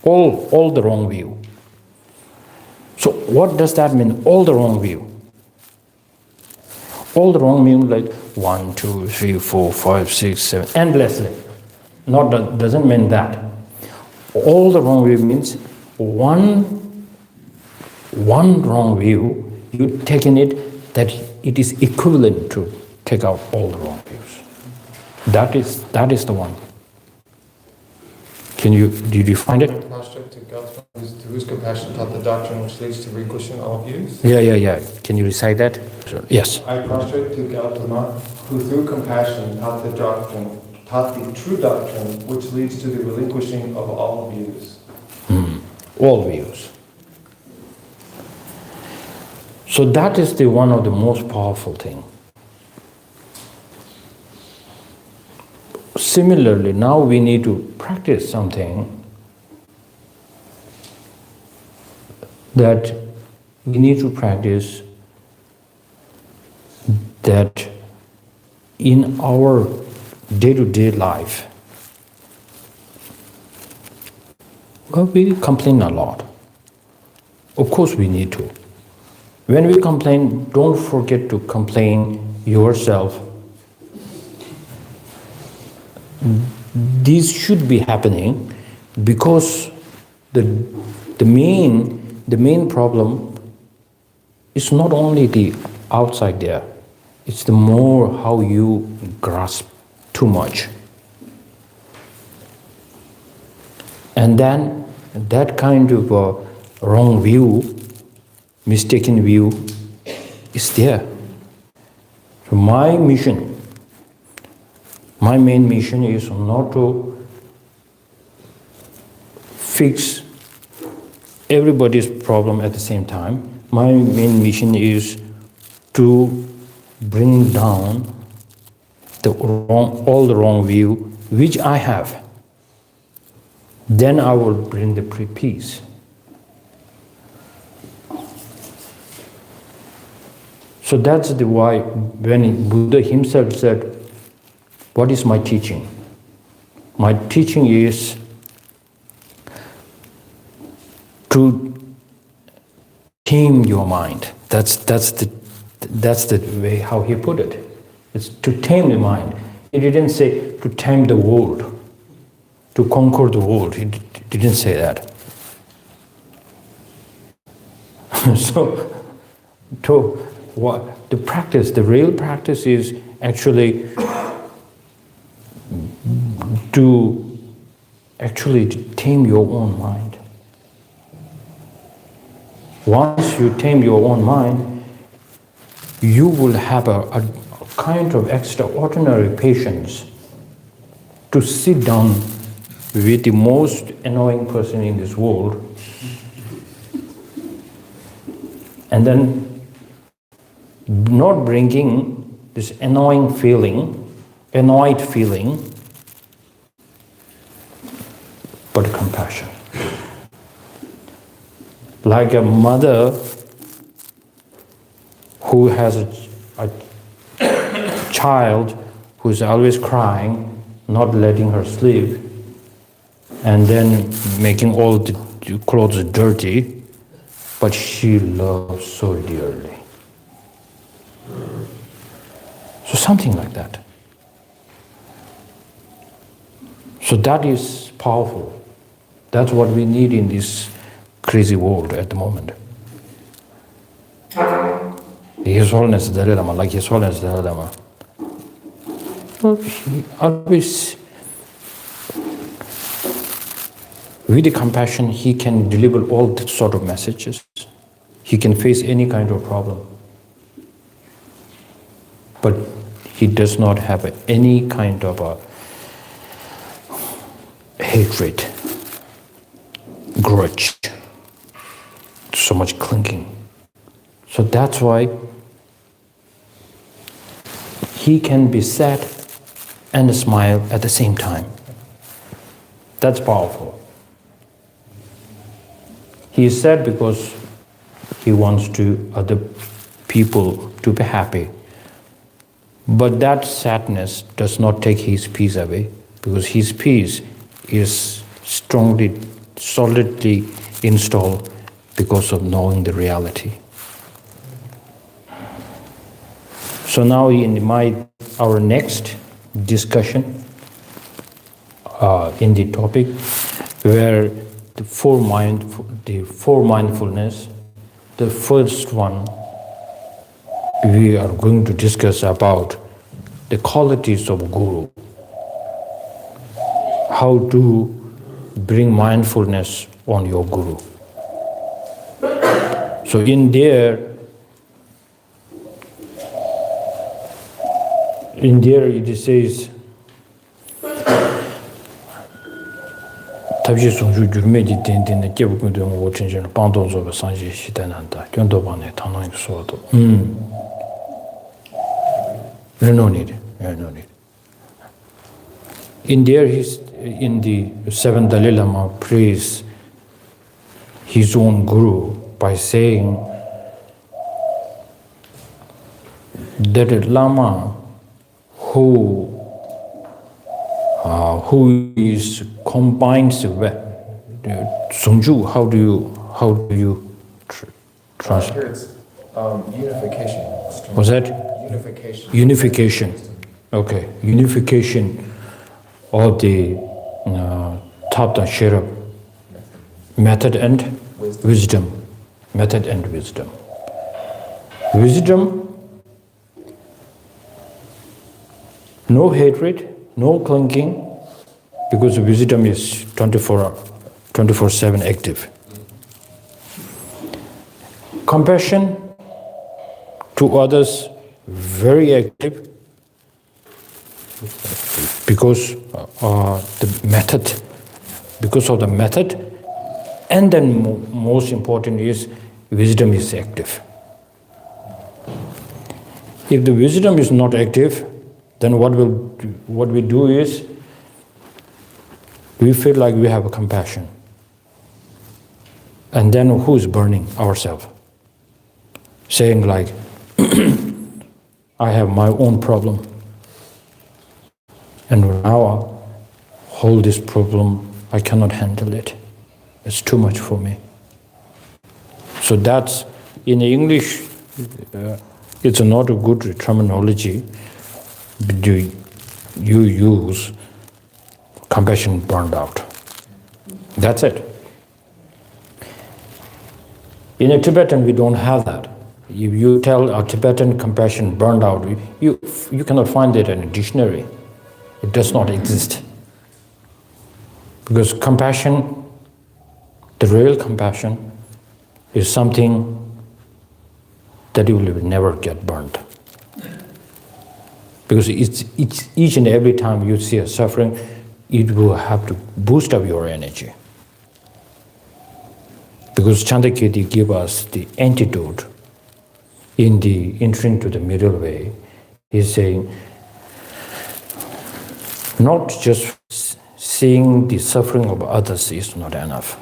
all the wrong view. So what does that mean, all the wrong view? All the wrong view like 1, 2, 3, 4, 5, 6, 7, endlessly. Doesn't mean that. All the wrong view means one wrong view, you've taken it that it is equivalent to take out all the wrong views. That is the one. Did you find it? Prostrate to God, to whose compassion taught the doctrine which leads to relinquishing all views. Yeah. Can you recite that? Yes. I prostrate to Gautama, who through compassion taught the true doctrine which leads to the relinquishing of all views. All views. So that is the one of the most powerful thing. Similarly, now we need to practice something that we need to practice that in our day-to-day life. Well, we complain a lot. Of course we need to. When we complain, don't forget to complain yourself. These should be happening because the main problem is not only the outside there, it's the more how you grasp too much. And then that kind of wrong view, mistaken view is there. So my main mission is not to fix everybody's problem at the same time. My main mission is to bring down all the wrong view which I have. Then I will bring the peace. So that's the why when Buddha himself said, what is my teaching? My teaching is to tame your mind. That's the way how he put it. It's to tame the mind. He didn't say to tame the world, to conquer the world. He didn't say that. So, the practice, the real practice is actually to tame your own mind. Once you tame your own mind, you will have a kind of extraordinary patience to sit down with the most annoying person in this world and then not bringing this annoyed feeling, but compassion. Like a mother who has a child who's always crying, not letting her sleep, and then making all the clothes dirty, but she loves so dearly. So something like that. So that is powerful. That's what we need in this crazy world at the moment. His Holiness Dalai Lama, like His Holiness Dalai Lama. He always, with the compassion, he can deliver all that sort of messages. He can face any kind of problem. But he does not have any kind of a hatred, grudge, so much clinging. So that's why he can be sad and smile at the same time. That's powerful. He is sad because he wants to other people to be happy. But that sadness does not take his peace away, because his peace is strongly, solidly installed because of knowing the reality. So now in our next discussion in the topic, where the four mindfulness, the first one we are going to discuss about the qualities of Guru. How to bring mindfulness on your Guru. So in there it says, tabji sungju gyurme di dendene kebu kundu ngo chenchen pando zoba sanje shitananda kyondo bane tanang sodo. No need. In there, in the seventh Dalai Lama praise his own Guru by saying that a Lama who is combines Sungju. How do you translate? Here it's unification. Was that? Unification. Unification. Okay. Unification of the Tata Sherab method and wisdom. Method and wisdom. Wisdom, no hatred, no clinging, because wisdom is 24/7 active. Compassion to others, very active, because of the method, and then most important is wisdom is active. If the wisdom is not active, then what we do is we feel like we have a compassion, and then who is burning ourselves, saying like, I have my own problem, and now I hold this problem, I cannot handle it. It's too much for me. So that's, in English, it's not a good terminology. You use compassion burned out. That's it. In a Tibetan, we don't have that. If you tell a Tibetan compassion burned out, you cannot find it in a dictionary. It does not exist. Because compassion, the real compassion, is something that you will never get burned. Because it's each and every time you see a suffering, it will have to boost up your energy. Because Chandakirti gives us the antidote in the entering to the middle way. He's saying, not just seeing the suffering of others is not enough.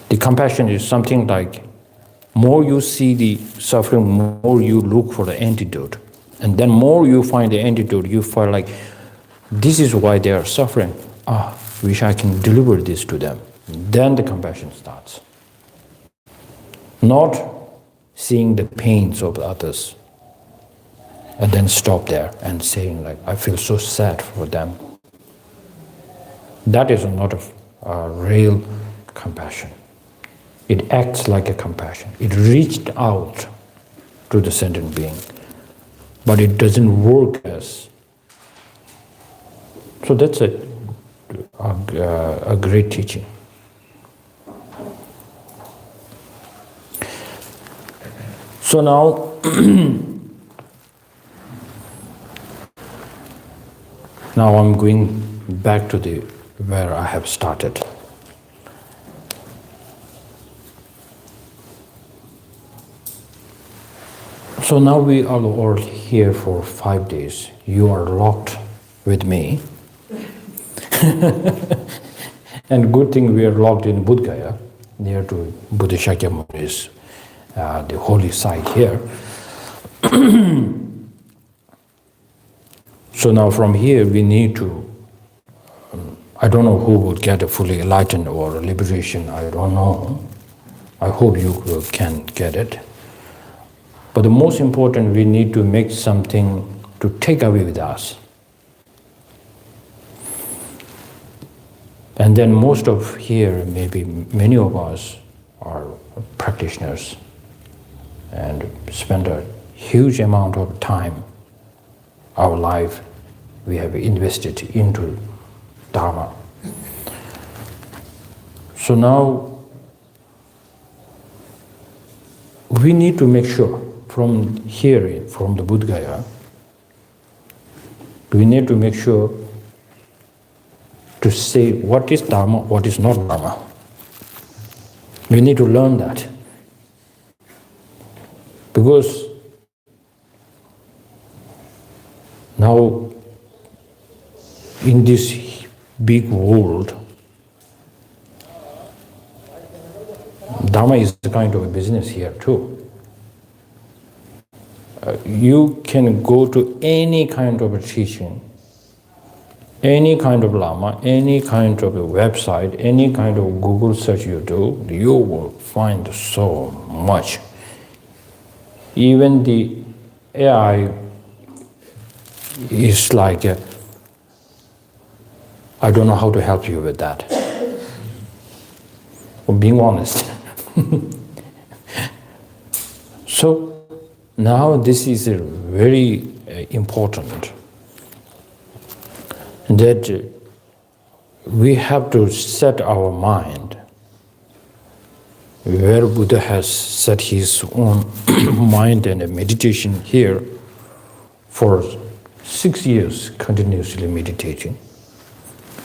The compassion is something like, more you see the suffering, more you look for the antidote. And then more you find the antidote, you feel like, this is why they are suffering. wish I can deliver this to them. Then the compassion starts. Not seeing the pains of others and then stop there and saying like, I feel so sad for them. That is not a real compassion. It acts like a compassion. It reached out to the sentient being, but it doesn't work as. So that's a great teaching. So now, now I'm going back to where I have started. So now we are all here for 5 days. You are locked with me. And good thing we are locked in Bodh Gaya, near to Buddha Shakyamuni's the holy site here. So now from here we need to, I don't know who would get a fully enlightened or liberation, I don't know. I hope you can get it. But the most important, we need to make something to take away with us. And then most of here, maybe many of us are practitioners and spend a huge amount of time, our life, we have invested into Dharma. So now, we need to make sure from here, from the Bodh Gaya, we need to make sure to say what is Dharma, what is not Dharma. We need to learn that. Because now, in this big world, Dharma is a kind of a business here too. You can go to any kind of a teaching, any kind of Lama, any kind of a website, any kind of Google search you do, you will find so much. Even the AI is like, I don't know how to help you with that. For being honest. So now this is very important, that we have to set our mind where Buddha has set his own mind and meditation here for 6 years continuously meditating.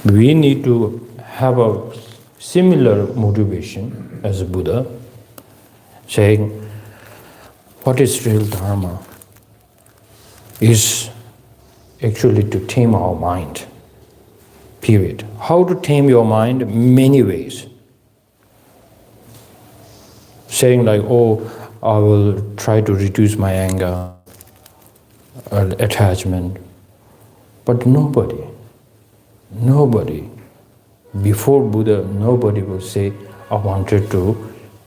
We need to have a similar motivation as Buddha, saying, what is real Dharma is actually to tame our mind, period. How to tame your mind? Many ways. Saying like, oh, I will try to reduce my anger or attachment. But nobody, before Buddha, nobody will say, I wanted to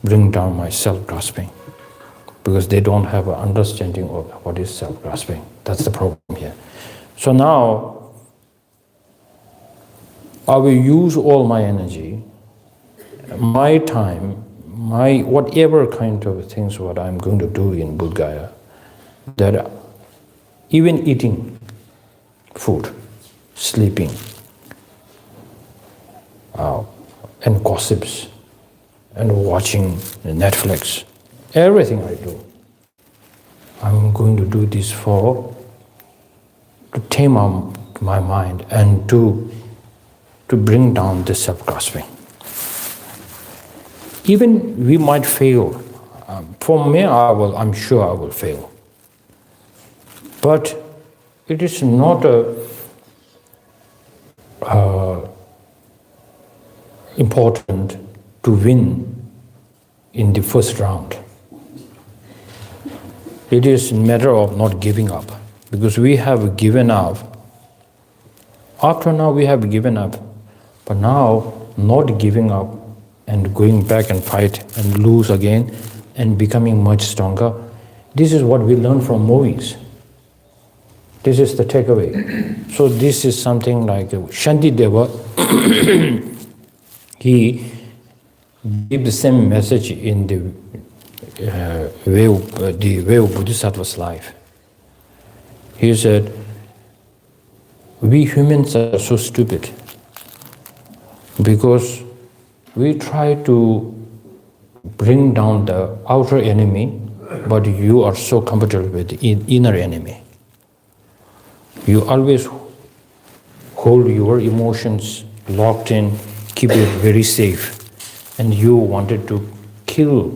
bring down my self-grasping. Because they don't have an understanding of what is self-grasping. That's the problem here. So now, I will use all my energy, my time, my whatever kind of things what I'm going to do in Bodh Gaya, that even eating food, sleeping, and gossips, and watching Netflix, everything I do, I'm going to do this to tame my mind and to bring down the self-grasping. Even we might fail. For me, I'm sure I will fail. But it is not important to win in the first round. It is a matter of not giving up, because we have given up. After now we have given up. But now, not giving up and going back and fight and lose again and becoming much stronger, this is what we learn from movies. This is the takeaway. So this is something like Shantideva, he gave the same message in the way of Bodhisattva's life. He said, we humans are so stupid because we try to bring down the outer enemy, but you are so comfortable with the inner enemy. You always hold your emotions locked in, keep it very safe, and you wanted to kill,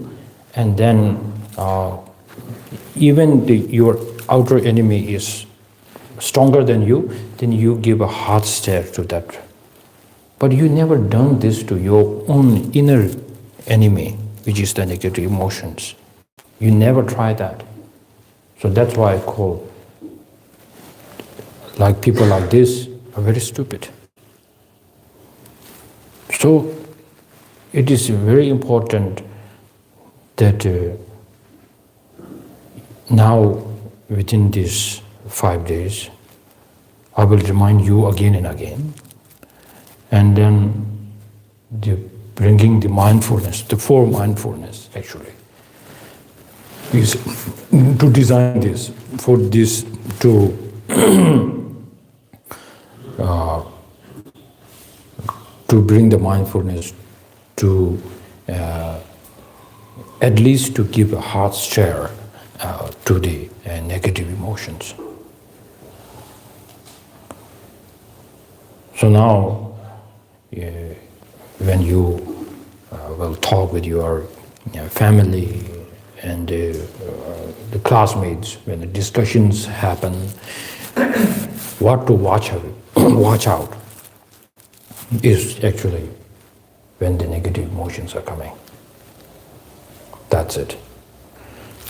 and then even your outer enemy is stronger than you, then you give a hard stare to that. But you never done this to your own inner enemy, which is the negative emotions. You never try that. So that's why I call like people like this are very stupid. So it is very important that now within these 5 days, I will remind you again and again, and then bringing the mindfulness, the 4 mindfulness actually, is to design this, for this to to bring the mindfulness to at least to give a hard stare to the negative emotions. So now, when you will talk with your family and the classmates, when the discussions happen, what to watch out is actually when the negative emotions are coming. That's it.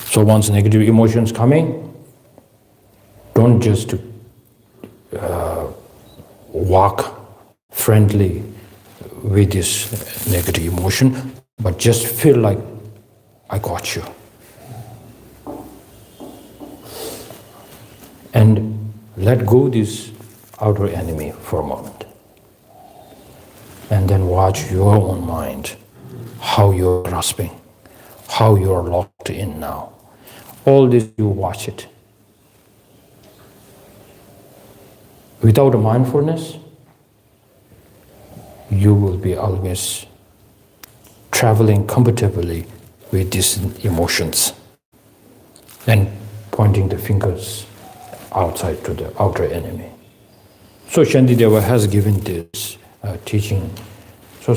So once negative emotions coming, don't just walk friendly with this negative emotion, but just feel like I got you. And let go this outer enemy for a moment. And then watch your own mind, how you're grasping, how you're locked in now. All this, you watch it. Without a mindfulness, you will be always traveling comfortably with these emotions and pointing the fingers outside to the outer enemy. So Shantideva has given this teaching. So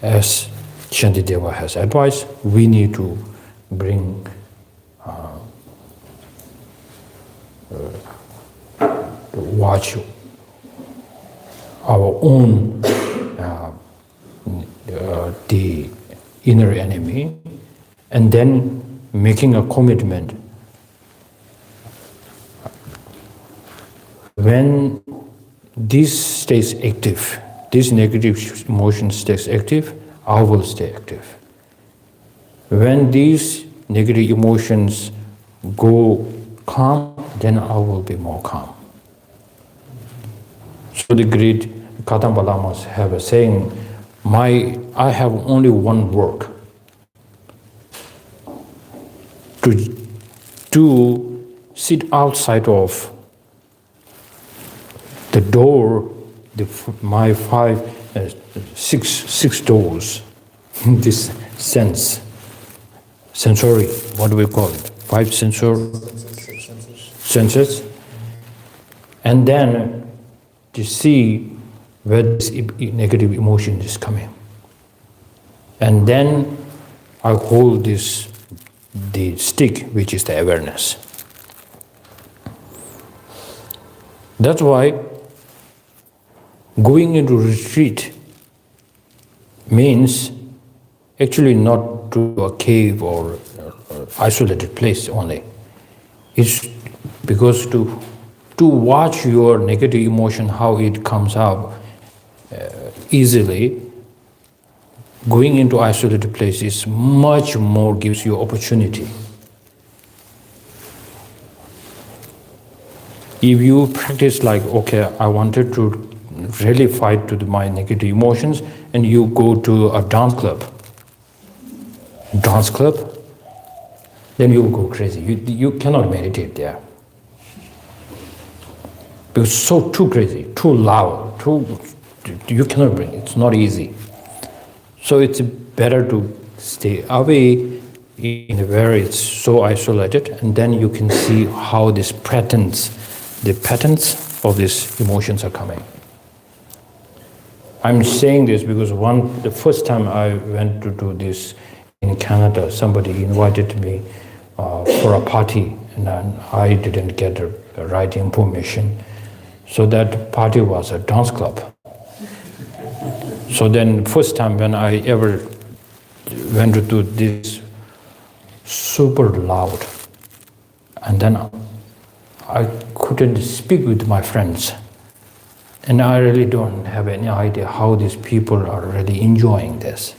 as Shantideva has advised, we need to bring watch our own the inner enemy, and then making a commitment. When this stays active, this negative emotion stays active, I will stay active. When these negative emotions go calm, then I will be more calm. So the great Kadamba Lamas have a saying, I have only one work, to sit outside of the door, my six doors, this sensory, what do we call it? 5 senses, and then to see where this negative emotion is coming. And then I hold the stick, which is the awareness. That's why going into retreat means actually not to a cave or isolated place only. It's because to watch your negative emotion, how it comes up easily, going into isolated places much more gives you opportunity. If you practice like, okay, I wanted to really fight to my negative emotions, and you go to a dance club, then you will go crazy. You cannot meditate there. Because it's so too crazy, too loud, you cannot bring it. It's not easy. So it's better to stay away in where it's so isolated, and then you can see how the patterns of these emotions are coming. I'm saying this because the first time I went to do this in Canada, somebody invited me for a party, and I didn't get the right information. So that party was a dance club. So then first time when I ever went to do this, super loud, and then I couldn't speak with my friends. And I really don't have any idea how these people are really enjoying this.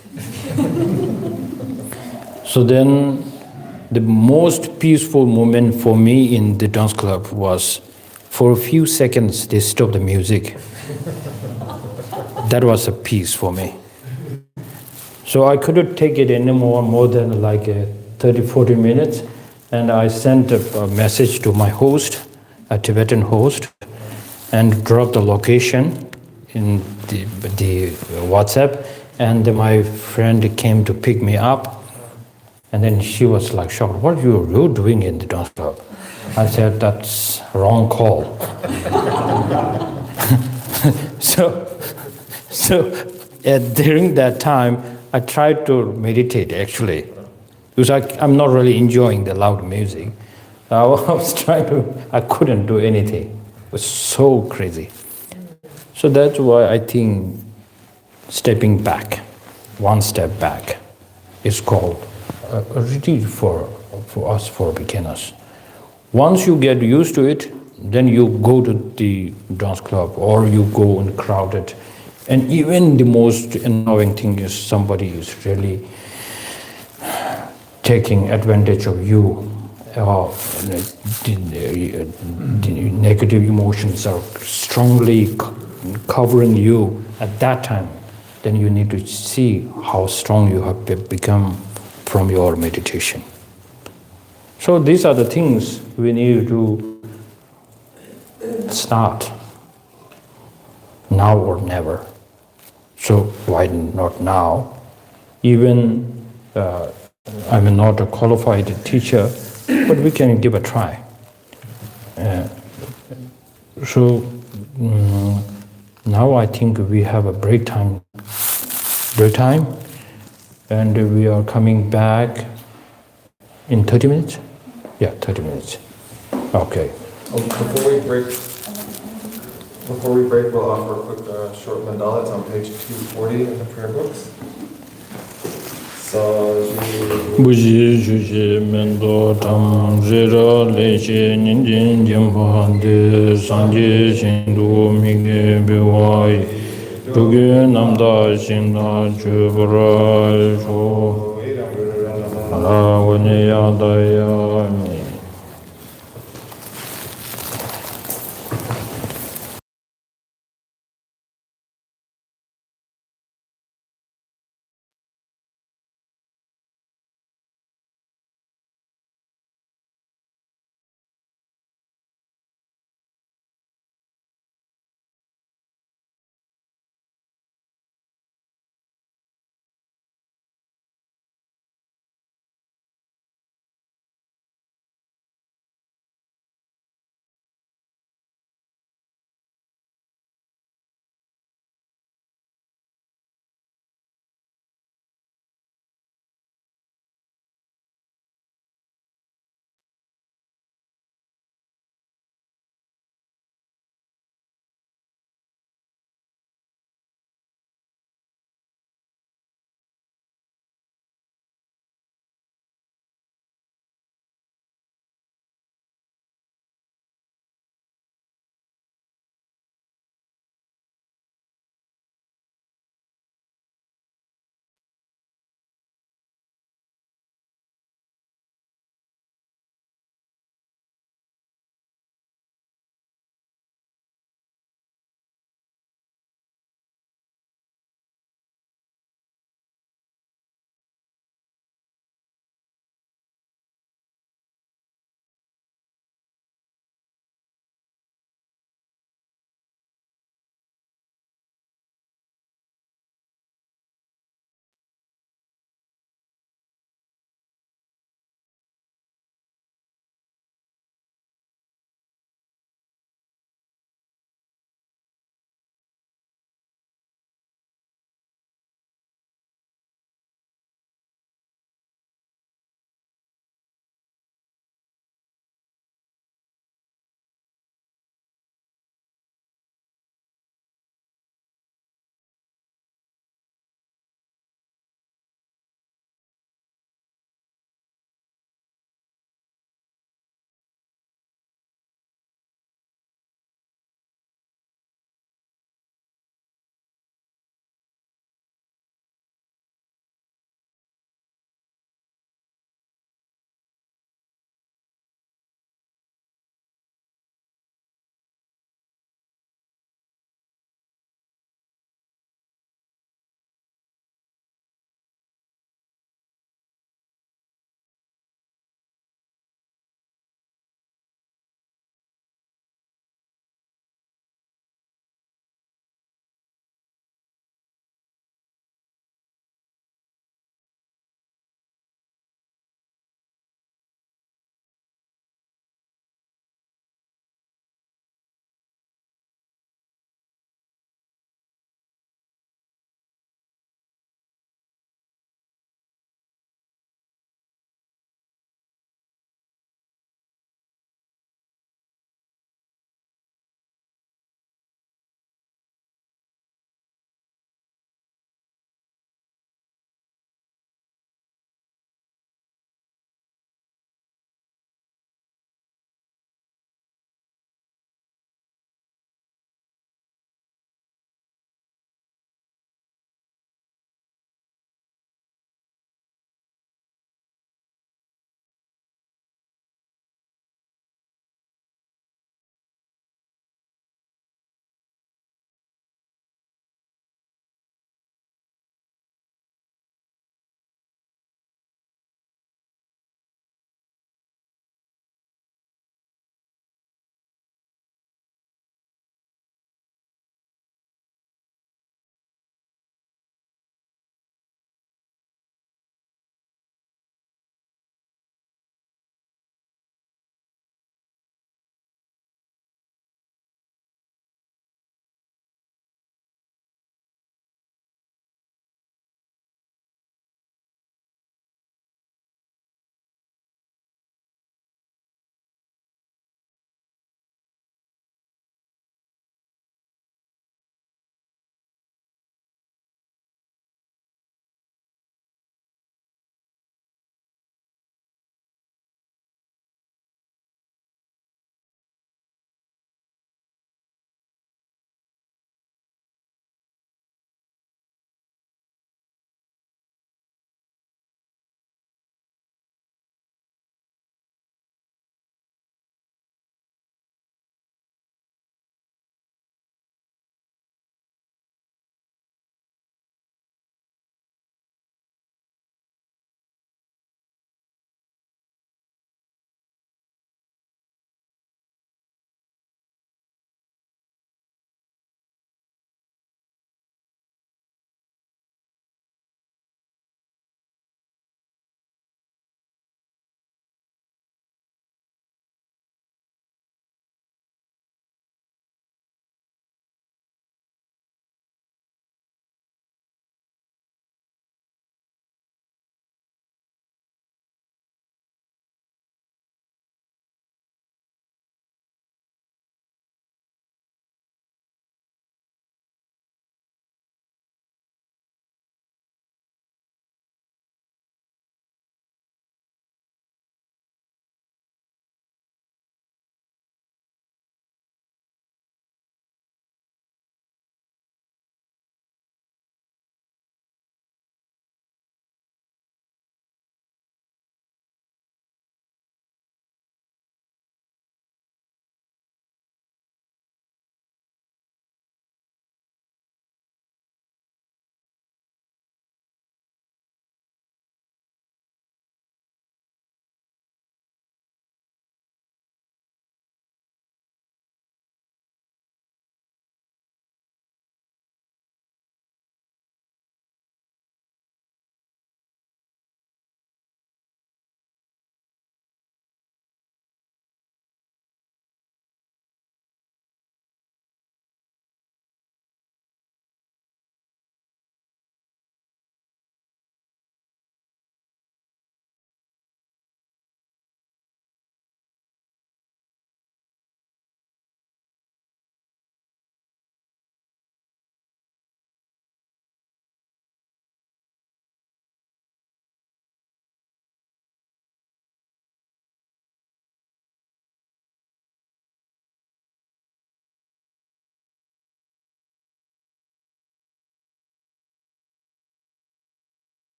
So then the most peaceful moment for me in the dance club was, for a few seconds they stopped the music. That was a peace for me. So I couldn't take it anymore, more than like 30-40 minutes. And I sent a message to my host, a Tibetan host, and dropped the location in the WhatsApp. And my friend came to pick me up. And then she was like shocked, what are you doing in the dance club? I said, that's wrong call. So during that time, I tried to meditate actually, because I'm not really enjoying the loud music. I was I couldn't do anything. It was so crazy. So that's why I think stepping back, one step back, is called a retreat for us, for beginners. Once you get used to it, then you go to the dance club or you go in crowded. And even the most annoying thing is somebody is really taking advantage of you. The negative emotions are strongly covering you at that time. Then you need to see how strong you have become from your meditation. So these are the things we need to start now or never. So why not now? Even I'm not a qualified teacher, but we can give a try. Now I think we have a break time, and we are coming back in 30 minutes? Yeah, 30 minutes. Okay. Before we break, we'll offer a quick short mandala. It's on page 240 in the prayer books. Buji juji mendo tam zira leche ninjin jimphande sanje shindu mige bewai duge namda shinda chubra cho ala wanye yadaya mi.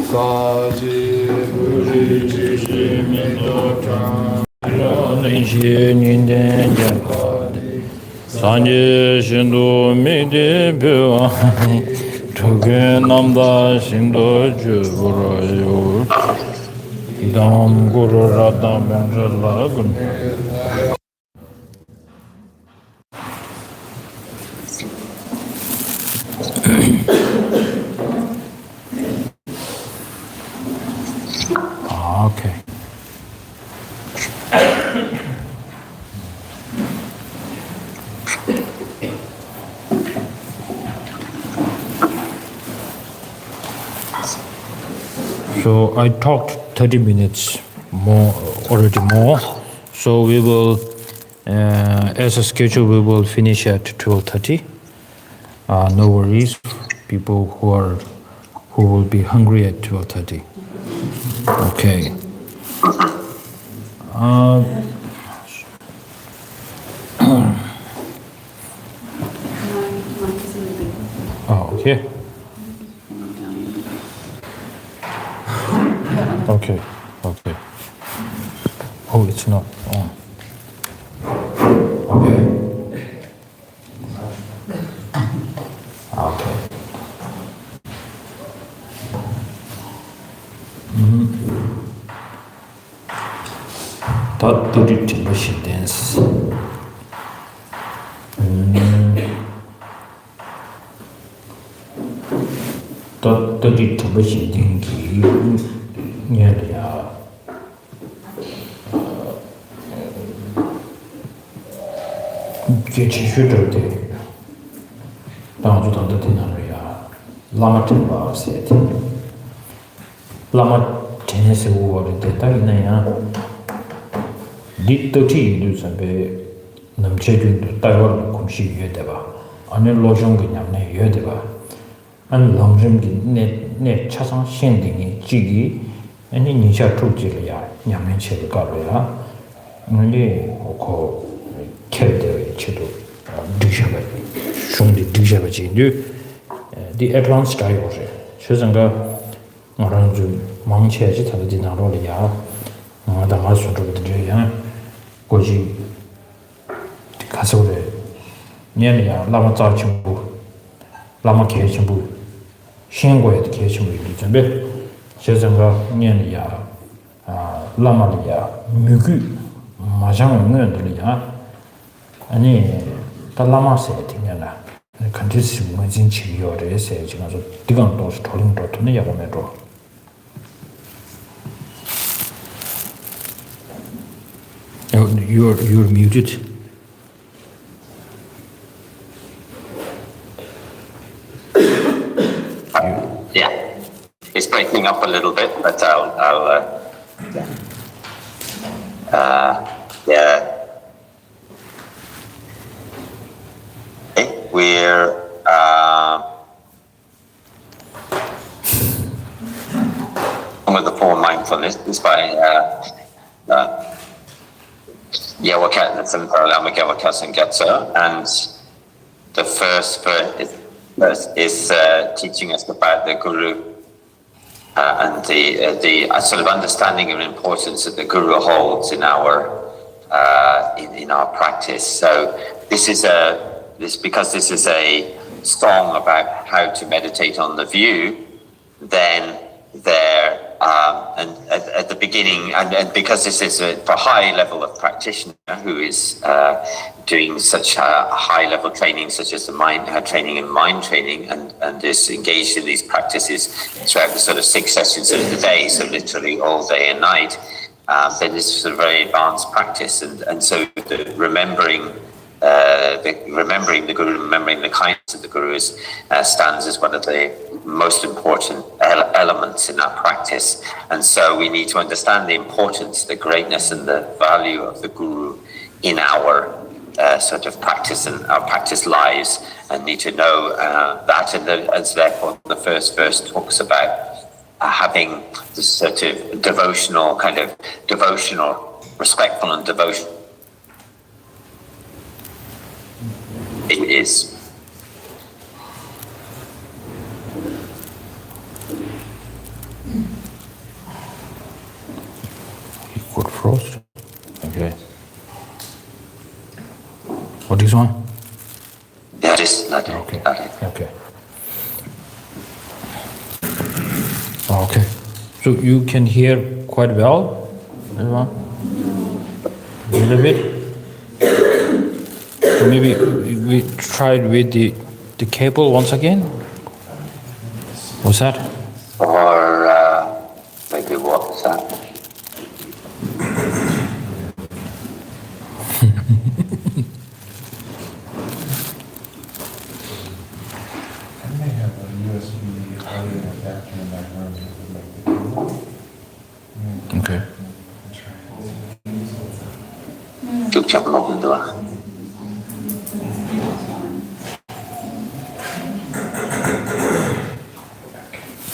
Saji Buji Jishi Mito Chan Nishi Ninden Jakadi Sanje Shindu Midi Pyo Tuke Namda Shindo Juburayo Dam Guru Radam Benjalagun. Okay. So I talked 30 minutes more already more. So we will, as a schedule, we will finish at 12:30. No worries, people who will be hungry at 12:30. Okay. Okay. Okay. Okay. Oh, it's not on. Okay. Okay. That did it machine dance. That did it machine dingy. Yeah. Get you should have taken. Down to the dinner. Lama Timba said. Lama Tennessee war in the Taina. Did the tea do some bay? Namchedun to Taiwan Kumshi Yedeva. And a lojong in Yamne Yedeva. And Lomjim net Chasang Shending Jiggy. And in Nisha Tujilia, Yamen Shed Garia. Only Oko Kelder Chido Dushabat. Shundi Dushabaji knew the advanced guy was it. Shazanga Maranju Mancheji Taladina Rolia, Madamasu to the Jaya, Goji Casore, Nelia, Lama Zarchimbu, Lama Kachimbu, Shingo at Kachimbu, Shazanga Nelia, Lamalia, Mugu, Majang Nundalia, and the Lama said, and continues within Chili or the essay, Digan those tolling to Yagamedro. You're muted. Yeah, it's breaking up a little bit, but yeah. We're with the four mindfulnesses by Yawakat and Paralamagawakas and Getzo, and the first verse is teaching us about the Guru and the sort of understanding and importance that the Guru holds in our practice. So this is because this is a song about how to meditate on the view, then there and at the beginning, and because this is for high level of practitioner who is doing such a high level training, such as the mind training and mind training, and is engaged in these practices throughout the sort of 6 sessions of the day, so literally all day and night, then this is a very advanced practice, and so remembering the Guru, remembering the kindness of the Guru stands as one of the most important elements in that practice. And so we need to understand the importance, the greatness and the value of the Guru in our sort of practice and our practice lives, and need to know that. And as therefore the first verse talks about having this sort of devotional, respectful and devotional. It is. frost. Okay. What is one? Yeah, just like Okay. okay. Okay. Okay. So you can hear quite well, everyone? A little bit? So maybe we tried with the cable once again? What's that? Or maybe what's that? I may have a USB audio adapter in my room to make the cable. Okay. Chụp chậm một nữa.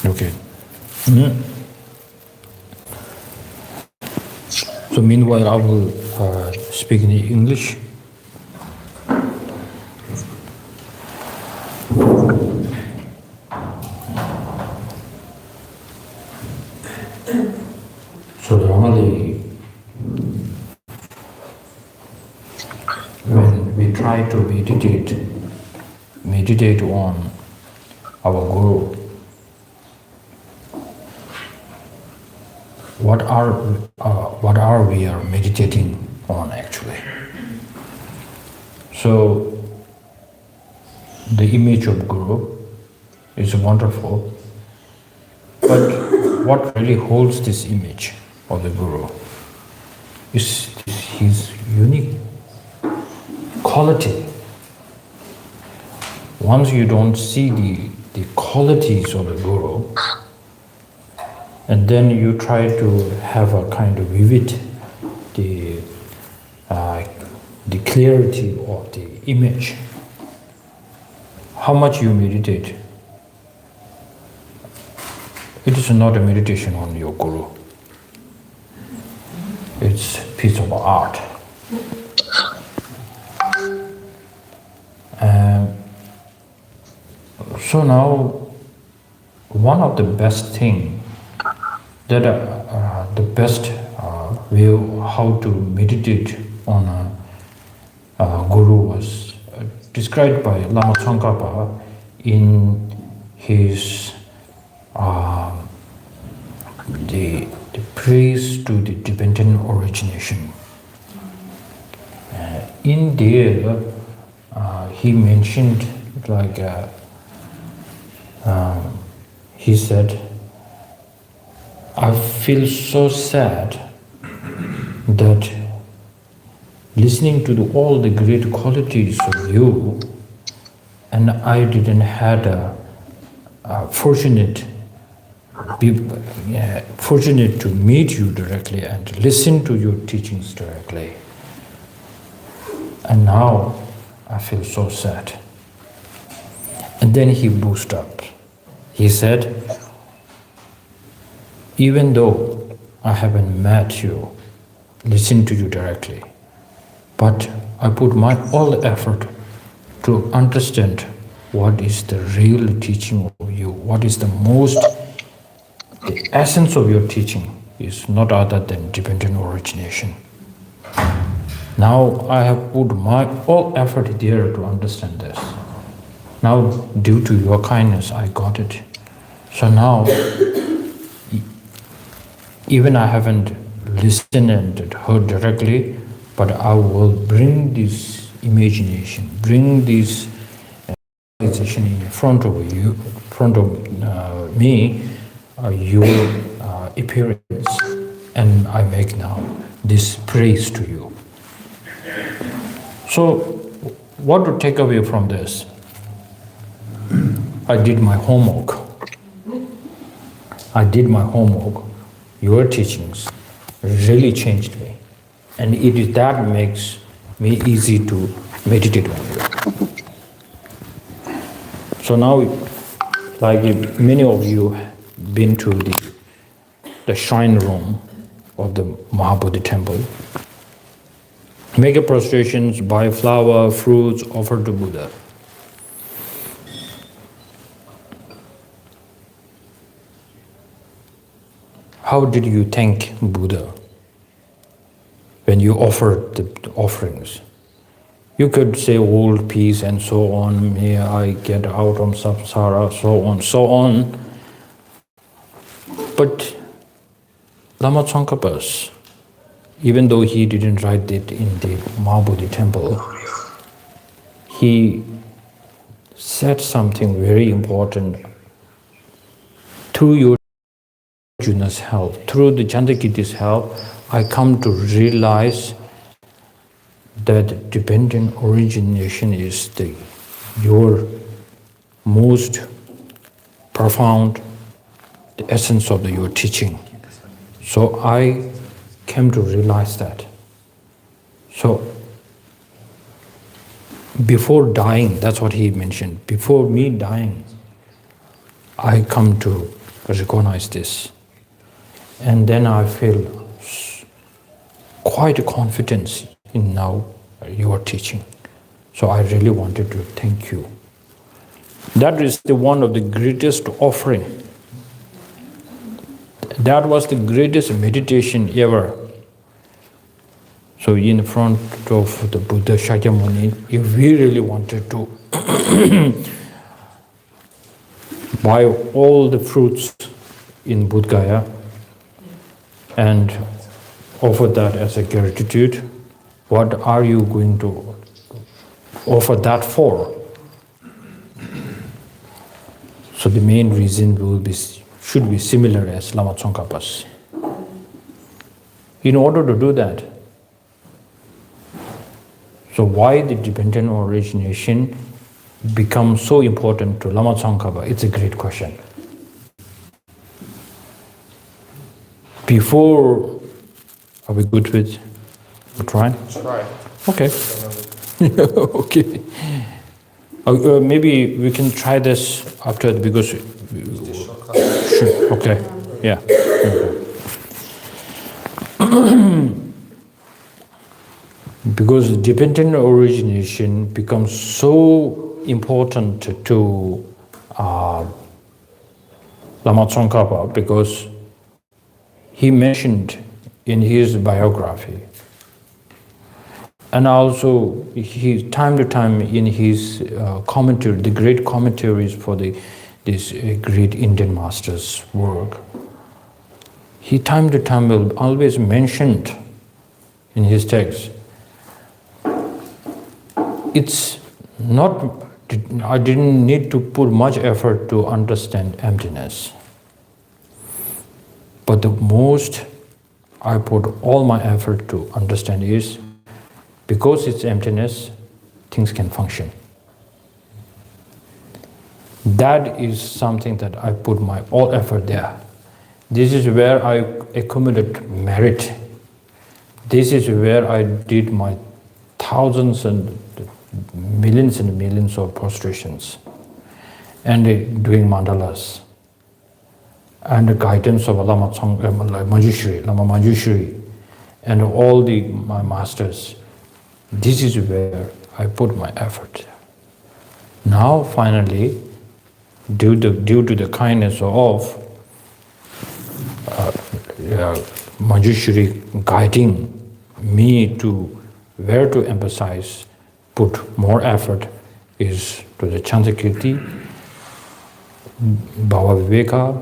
Okay. So meanwhile, I will speak in English. So normally, when we try to meditate on our Guru, what are we are meditating on actually? So the image of Guru is wonderful, but what really holds this image of the Guru is his unique quality. Once you don't see the qualities of the Guru, and then you try to have a kind of vivid, the clarity of the image. How much you meditate, it is not a meditation on your Guru. It's a piece of art. So now, one of the best thing that the best way how to meditate on a Guru was described by Lama Tsongkhapa in his the praise to the dependent origination. In there, he mentioned like he said, I feel so sad that listening to all the great qualities of you, and I didn't had a fortunate to meet you directly and listen to your teachings directly. And now I feel so sad. And then he boosted up. He said, even though I haven't met you, listened to you directly, but I put my all effort to understand what is the real teaching of you, what is the essence of your teaching is not other than dependent origination. Now I have put my all effort there to understand this. Now, due to your kindness, I got it. So now, even I haven't listened and heard directly, but I will bring this imagination, bring this realization in front of you, in front of me, your appearance, and I make now this praise to you. So, what to take away from this? I did my homework. Your teachings really changed me. And it is that makes me easy to meditate on you. So now, like many of you been to the shrine room of the Mahabodhi temple, make a prostrations, buy flower, fruits, offer to Buddha. How did you thank Buddha? when you offer the offerings. You could say world peace and so on, may I get out of samsara, so on, so on. But Lama Tsongkhapas, even though he didn't write it in the Mahabodhi temple, he said something very important. Through your Arjuna's help, through the Chandrakirti's help, I come to realize that dependent origination is your most profound, the essence of your teaching. So I came to realize that. So before dying, that's what he mentioned, before me dying, I come to recognize this. And then I feel quite a confidence in now your teaching. So I really wanted to thank you. That is one of the greatest offering. That was the greatest meditation ever. So in front of the Buddha Shakyamuni, if we really wanted to buy all the fruits in Bodh Gaya and offer that as a gratitude, what are you going to offer that for? So the main reason should be similar as Lama Tsongkhapas. In order to do that, so why the dependent origination becomes so important to Lama Tsongkhapa? It's a great question. Before, are we good with trying? Try. Okay. Okay. Maybe we can try this after, because sure. Okay. Yeah. Okay. Because dependent origination becomes so important to Lama Tsongkhapa, because he mentioned in his biography, and also he time to time in his commentary, the great commentaries for this great Indian master's work, he time to time will always mentioned in his text, it's not, I didn't need to put much effort to understand emptiness. But the most I put all my effort to understand is, because it's emptiness, things can function. That is something that I put my all effort there. This is where I accumulate merit. This is where I did my thousands and millions of prostrations, and doing mandalas, and the guidance of Lama Manjushri, and all my masters. This is where I put my effort. Now, finally, due to the kindness of Manjushri guiding me to where to emphasize, put more effort, is to the Chandrakirti, Bhava Viveka,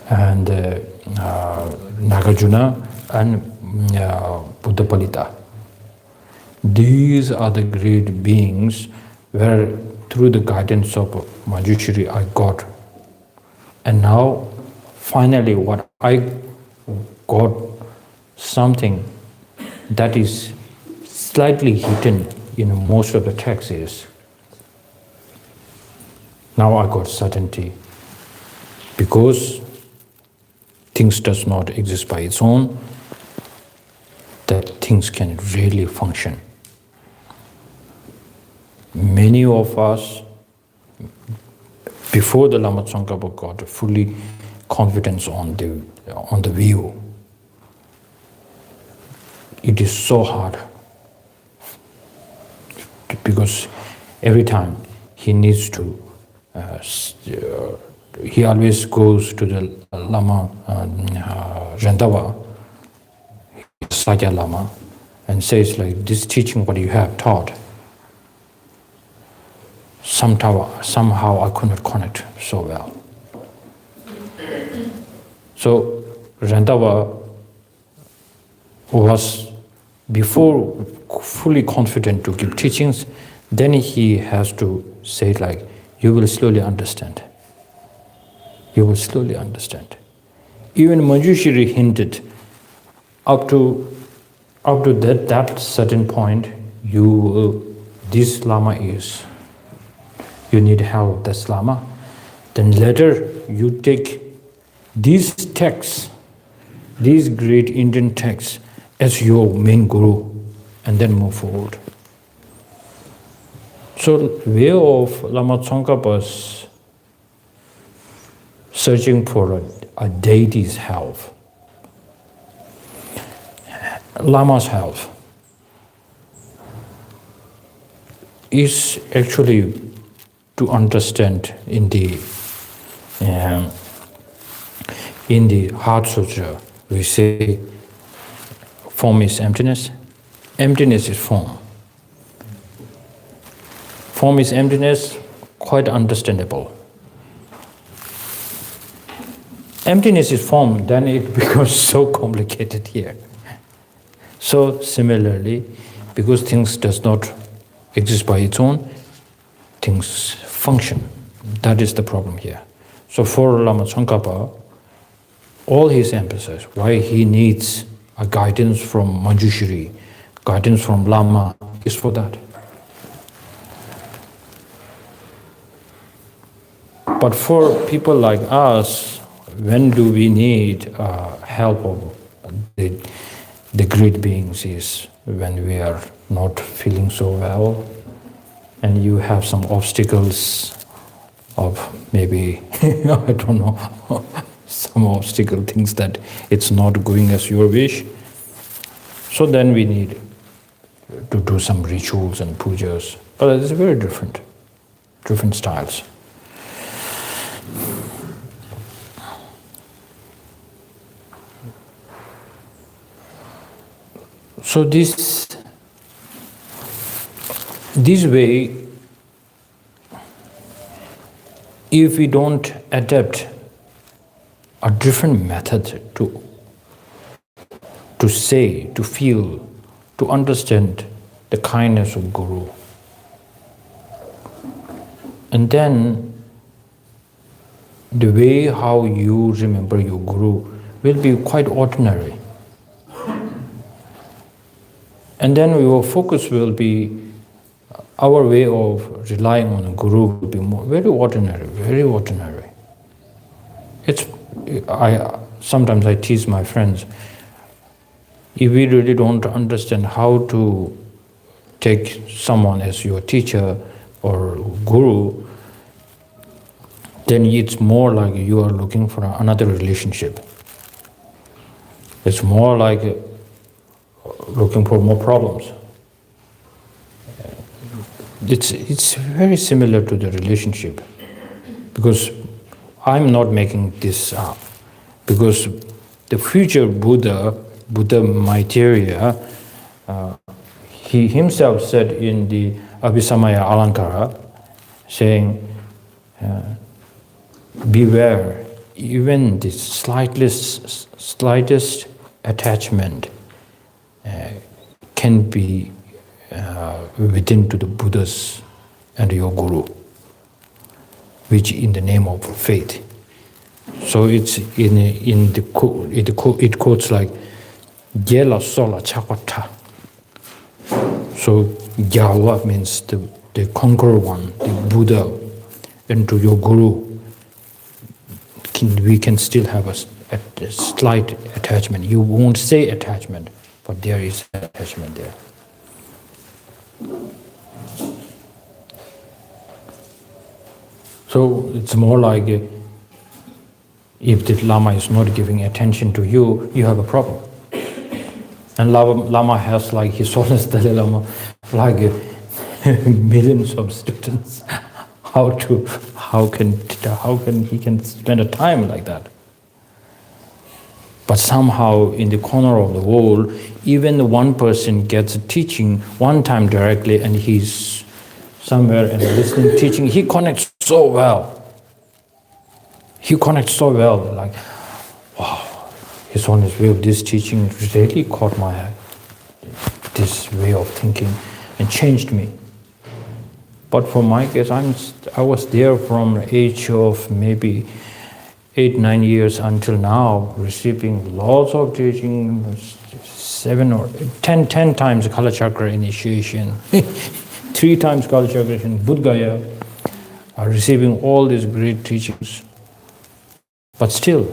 and Nagarjuna, and Buddha Palita. These are the great beings where through the guidance of Manjushri I got. And now finally what I got, something that is slightly hidden in most of the texts, is now I got certainty, because things does not exist by its own, that things can really function. Many of us, before the Lama Tsongkhapa, got fully confidence on the view. It is so hard, because every time he needs to, he always goes to the Lama Randava, Sakya Lama and says like, this teaching what you have taught, somehow I could not connect so well. So Randava was before fully confident to give teachings, then he has to say like, you will slowly understand. You will slowly understand. Even Manjushri hinted, up to that certain point, this Lama is, you need help of this Lama. Then later you take these texts, these great Indian texts, as your main guru, and then move forward. So way of Lama Tsongkhapa's searching for a deity's help, Lama's help, is actually to understand in the Heart Sutra, we say form is emptiness, emptiness is form. Form is emptiness, quite understandable. Emptiness is form, then it becomes so complicated here. So similarly, because things does not exist by its own, things function. That is the problem here. So for Lama Tsongkhapa, all his emphasis, why he needs a guidance from Manjushri, guidance from Lama, is for that. But for people like us, when do we need help of the great beings is when we are not feeling so well and you have some obstacles of maybe, I don't know, some obstacle, things that it's not going as your wish. So then we need to do some rituals and pujas. But it's very different styles. So this way, if we don't adapt a different method to say, to feel, to understand the kindness of Guru, and then the way how you remember your Guru will be quite ordinary. And then your focus will be, our way of relying on a Guru will be very ordinary, very ordinary. Sometimes I tease my friends, if we really don't understand how to take someone as your teacher or Guru, then it's more like you are looking for another relationship. It's more like looking for more problems. It's very similar to the relationship, because I'm not making this up, because the future Buddha Maitreya, he himself said in the Abhisamaya Alankara, saying, beware, even the slightest attachment can be within to the Buddhas and your Guru, which in the name of faith. So it's it quotes like Gyela Sola Chakwata. So Gyawa means the conqueror one, the Buddha, and to your Guru we can still have a slight attachment. You won't say attachment, but there is attachment there. So it's more like if the Lama is not giving attention to you, you have a problem. And Lama has, like His Holiness Dalai Lama, like millions of students. How can he can spend a time like that? But somehow in the corner of the world, even one person gets a teaching one time directly and he's somewhere and listening, teaching, he connects so well. He connects so well, like, wow, His Holiness way of this teaching really caught my eye, this way of thinking, and changed me. But for my case, I was there from the age of maybe 8-9 years until now, receiving lots of teaching, 7 or 10 times Kala Chakra initiation, 3 times Kala Chakra in Bodh Gaya, receiving all these great teachings, but still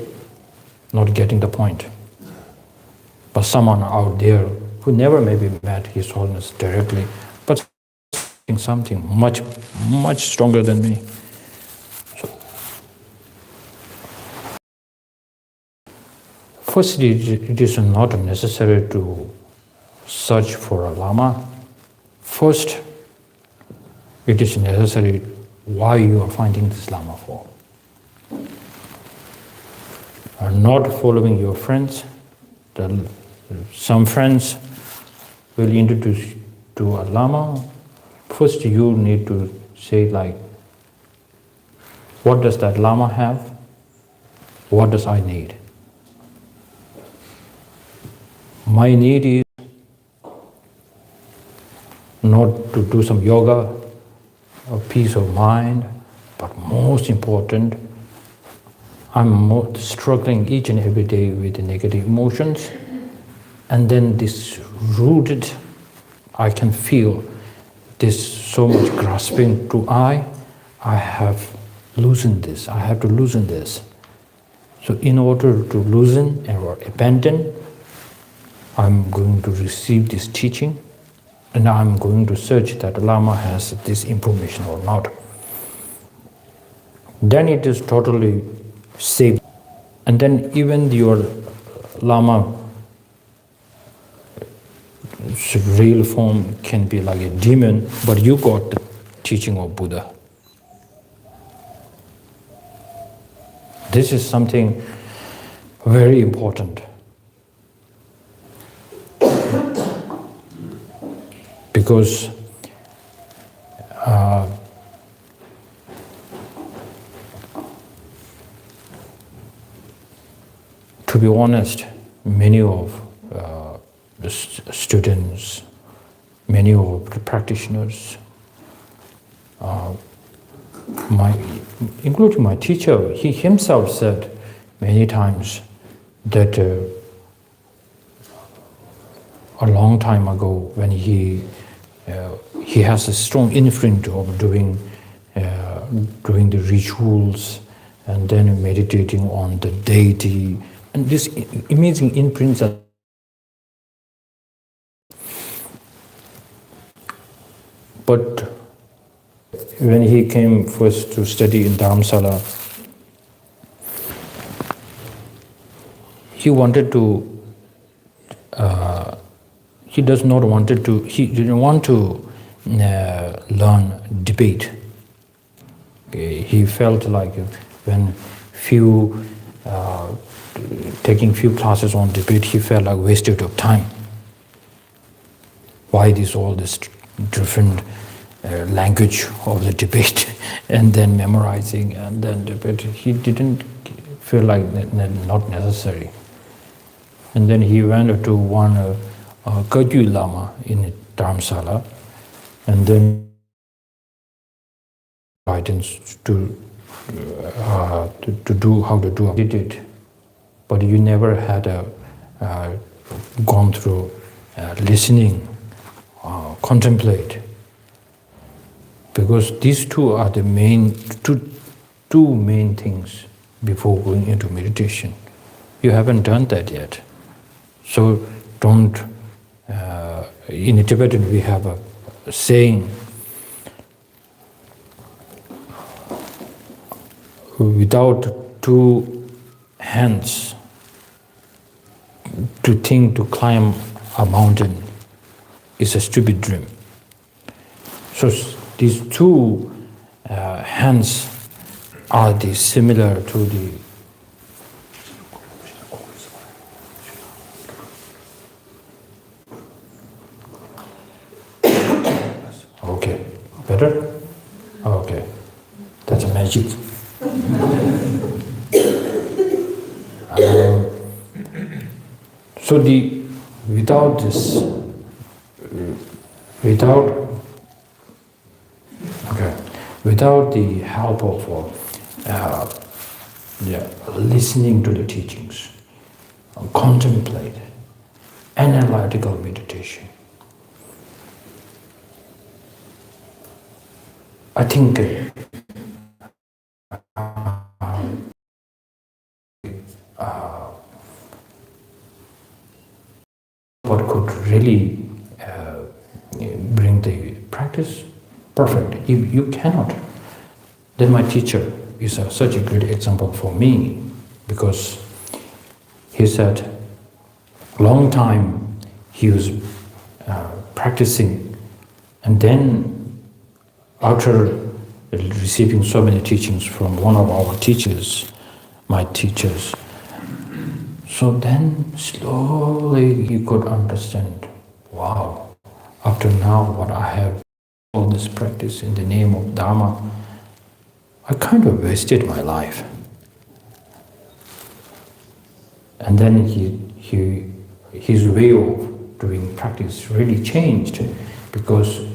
not getting the point. But someone out there who never maybe met His Holiness directly, but something much, much stronger than me. Firstly, it is not necessary to search for a Lama. First, it is necessary why you are finding this Lama for. Are not following your friends. Some friends will introduce to a Lama. First, you need to say like, what does that Lama have? What does I need? My need is not to do some yoga or peace of mind, but most important, I'm struggling each and every day with the negative emotions, and then this rooted, I can feel this so much grasping to I have loosened this, I have to loosen this. So in order to loosen or abandon, I'm going to receive this teaching and I'm going to search that Lama has this information or not. Then it is totally safe. And then even your Lama real form can be like a demon, but you got the teaching of Buddha. This is something very important. Because to be honest, many of the students, many of the practitioners, including my teacher, he himself said many times that a long time ago when he has a strong influence of doing the rituals and then meditating on the deity and this amazing imprints. But when he came first to study in Dharamsala, he wanted to. He didn't want to learn debate. Okay. He felt like when taking few classes on debate, he felt like wasted of time. Why all this different language of the debate and then memorizing and then debate? He didn't feel like not necessary. And then he went to one Kagyu Lama in Dharamsala, and then guidance to do how to do it. But you never had gone through listening, contemplate, because these two are the two main things before going into meditation. You haven't done that yet. So don't, in Tibetan we have a saying, without 2 hands to climb a mountain is a stupid dream. So these 2 hands are similar to the better? Okay, that's a magic. So without this, without the help of listening to the teachings, contemplate, analytical meditation, I think what could really bring the practice perfect. If you cannot, then my teacher is such a great example for me, because he said long time he was practicing, and then after receiving so many teachings from one of our teachers, my teachers, so then slowly he could understand, wow, after now what I have, all this practice in the name of Dharma, I kind of wasted my life. And then his way of doing practice really changed, because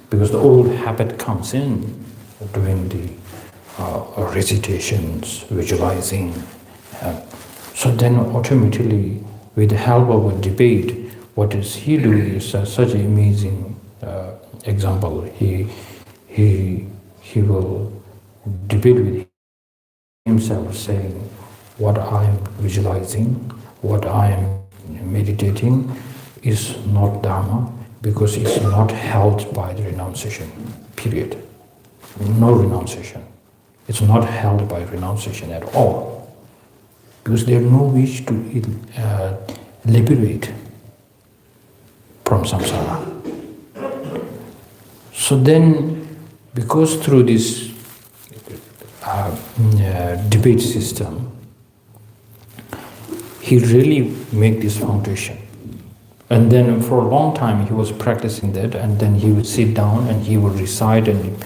the old habit comes in, doing the recitations, visualizing. So then automatically, with the help of a debate, what is he doing is such an amazing example. He will debate with himself, saying, what I am visualizing, what I am meditating is not Dharma, because it's not held by the renunciation, period. No renunciation. It's not held by renunciation at all, because there's no wish to liberate from samsara. So then, because through this debate system, he really made this foundation. And then for a long time he was practicing that, and then he would sit down and he would recite and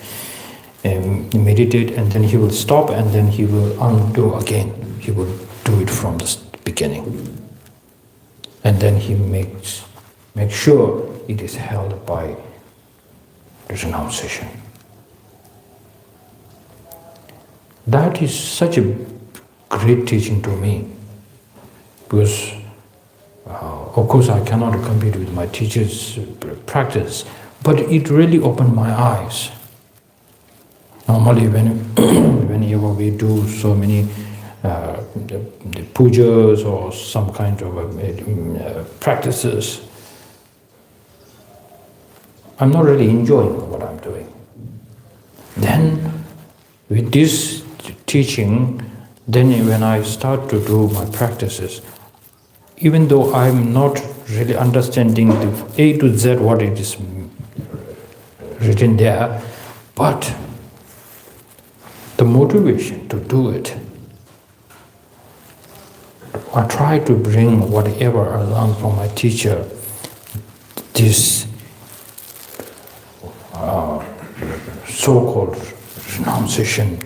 meditate, and then he will stop, and then he will undo again. He will do it from the beginning. And then he makes sure it is held by the renunciation. That is such a great teaching to me, because of course I cannot compete with my teacher's practice, but it really opened my eyes. Normally whenever we do so many the pujas or some kind of practices, I'm not really enjoying what I'm doing. Then with this teaching, then when I start to do my practices, even though I'm not really understanding the A to Z what it is written there, but the motivation to do it, I try to bring whatever I learned from my teacher, this so-called renunciation.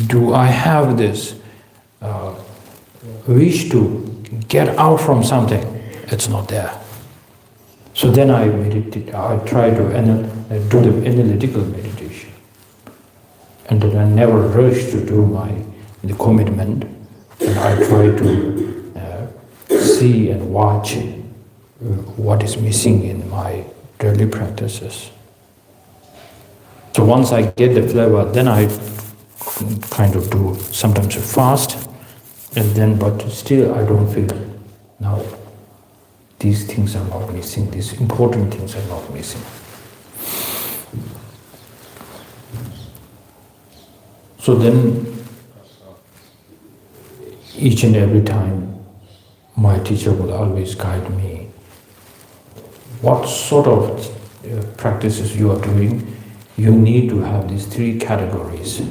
Do I have this wish to get out from something? It's not there. So then I meditate. I try to do the analytical meditation, and then I never rush to do the commitment, and I try to see and watch what is missing in my daily practices. So once I get the flavor, then I kind of do sometimes fast, and then but still I don't feel now these things are not missing, these important things are not missing. So then each and every time my teacher will always guide me. What sort of practices you are doing, you need to have these three categories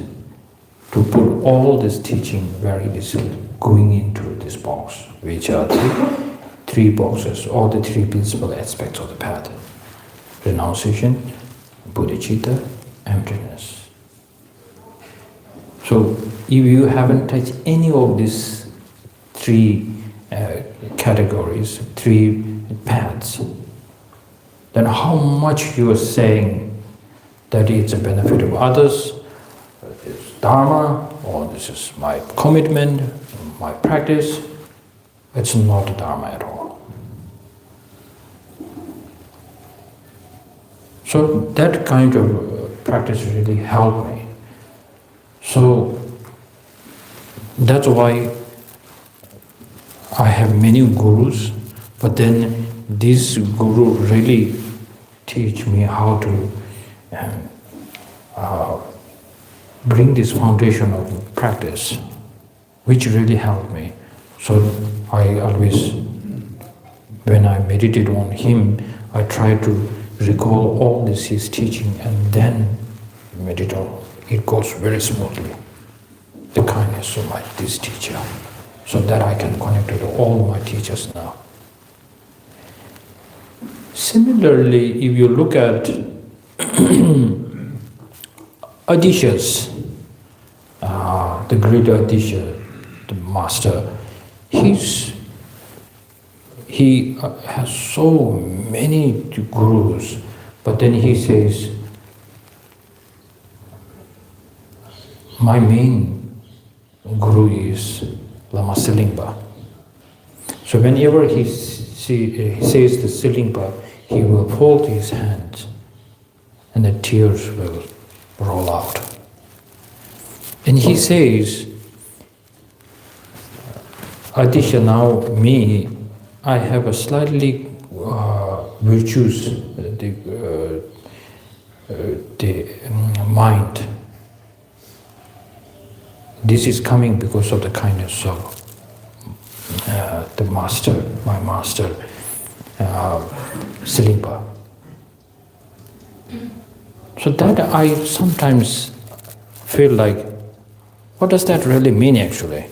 to put all this teaching where it is going into this box, which are the three boxes, or the three principal aspects of the path: renunciation, bodhicitta, emptiness. So if you haven't touched any of these three categories, three paths, then how much you are saying that it's a benefit of others, it's Dharma, or this is my commitment, my practice, it's not Dharma at all. So that kind of practice really helped me. So that's why I have many gurus, but then this guru really teach me how to bring this foundation of practice, which really helped me. So I always, when I meditate on him, I try to recall all this his teaching and then meditate on. It goes very smoothly. The kindness of this teacher, so that I can connect with all my teachers now. Similarly, if you look at Adishas, the great Adisha, the master, he has so many gurus, but then he says, my main guru is Lama Silingpa. So whenever he says the Silingpa, he will fold his hands and the tears will roll out. And he says, Adisha, now me, I have a slightly virtuous the mind. This is coming because of the kindness of the master, my master, Silingpa. So that I sometimes feel like, what does that really mean actually?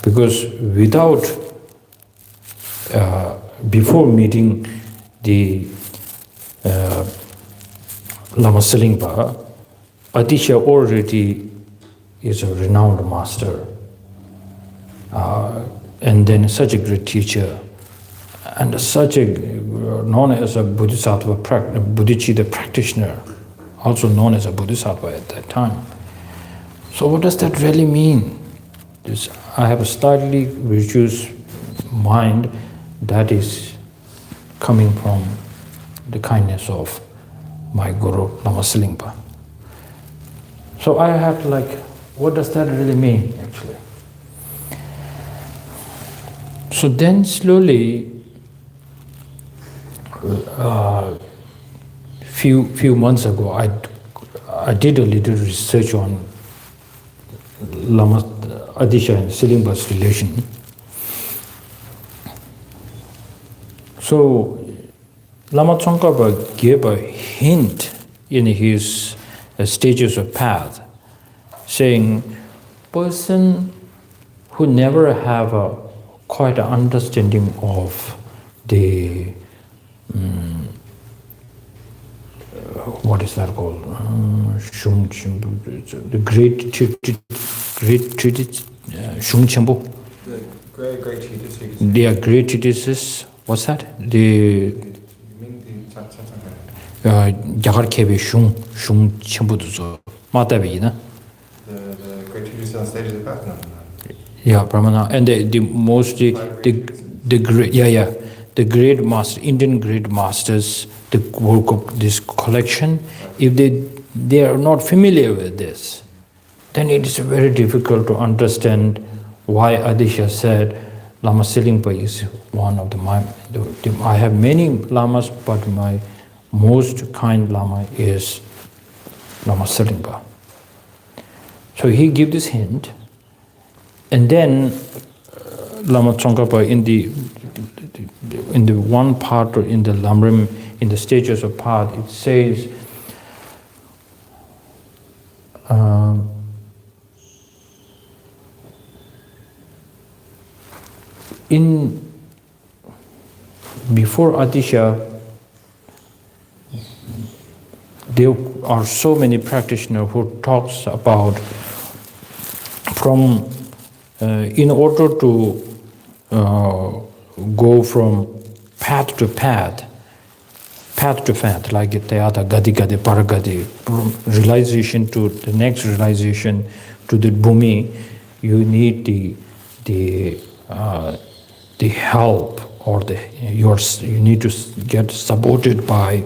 Because without, before meeting the Lama Silingpa, Adisha already is a renowned master, and then such a great teacher, and such a known as a Bodhisattva, Bodhicitta practitioner, also known as a Bodhisattva at that time. So what does that really mean? I have a slightly virtuous mind that is coming from the kindness of my Guru, Lama Silingpa. So I had to what does that really mean actually? So then slowly, few months ago, I did a little research on Lama Adisha and Silingpa's relation. So Lama Tsongkhapa gave a hint in his stages of path, saying, person who never have a quite an understanding of the what is that called? The great treatise, Shung Chenpo. The great treatise. They are great treatises. What's that? You mean the Jagar Kebe Shung Chenpo Duzo. Matabi, na? The great treatise on stages of path? No. Yeah, Brahmana. And the mostly the great, the great master, Indian great masters, the work of this collection, if they are not familiar with this, then it is very difficult to understand why Adisha said Lama Silingpa is one of I have many lamas, but my most kind lama is Lama Silingpa. So he gives this hint, and then Lama Tsongkhapa in the one part or in the Lamrim, in the stages of path, it says, before Adisha, there are so many practitioners who talks about from in order to go from path to path, like the other gadi gadi paragadi, from realization to the next realization to the bhumi, you need the help or you need to get supported by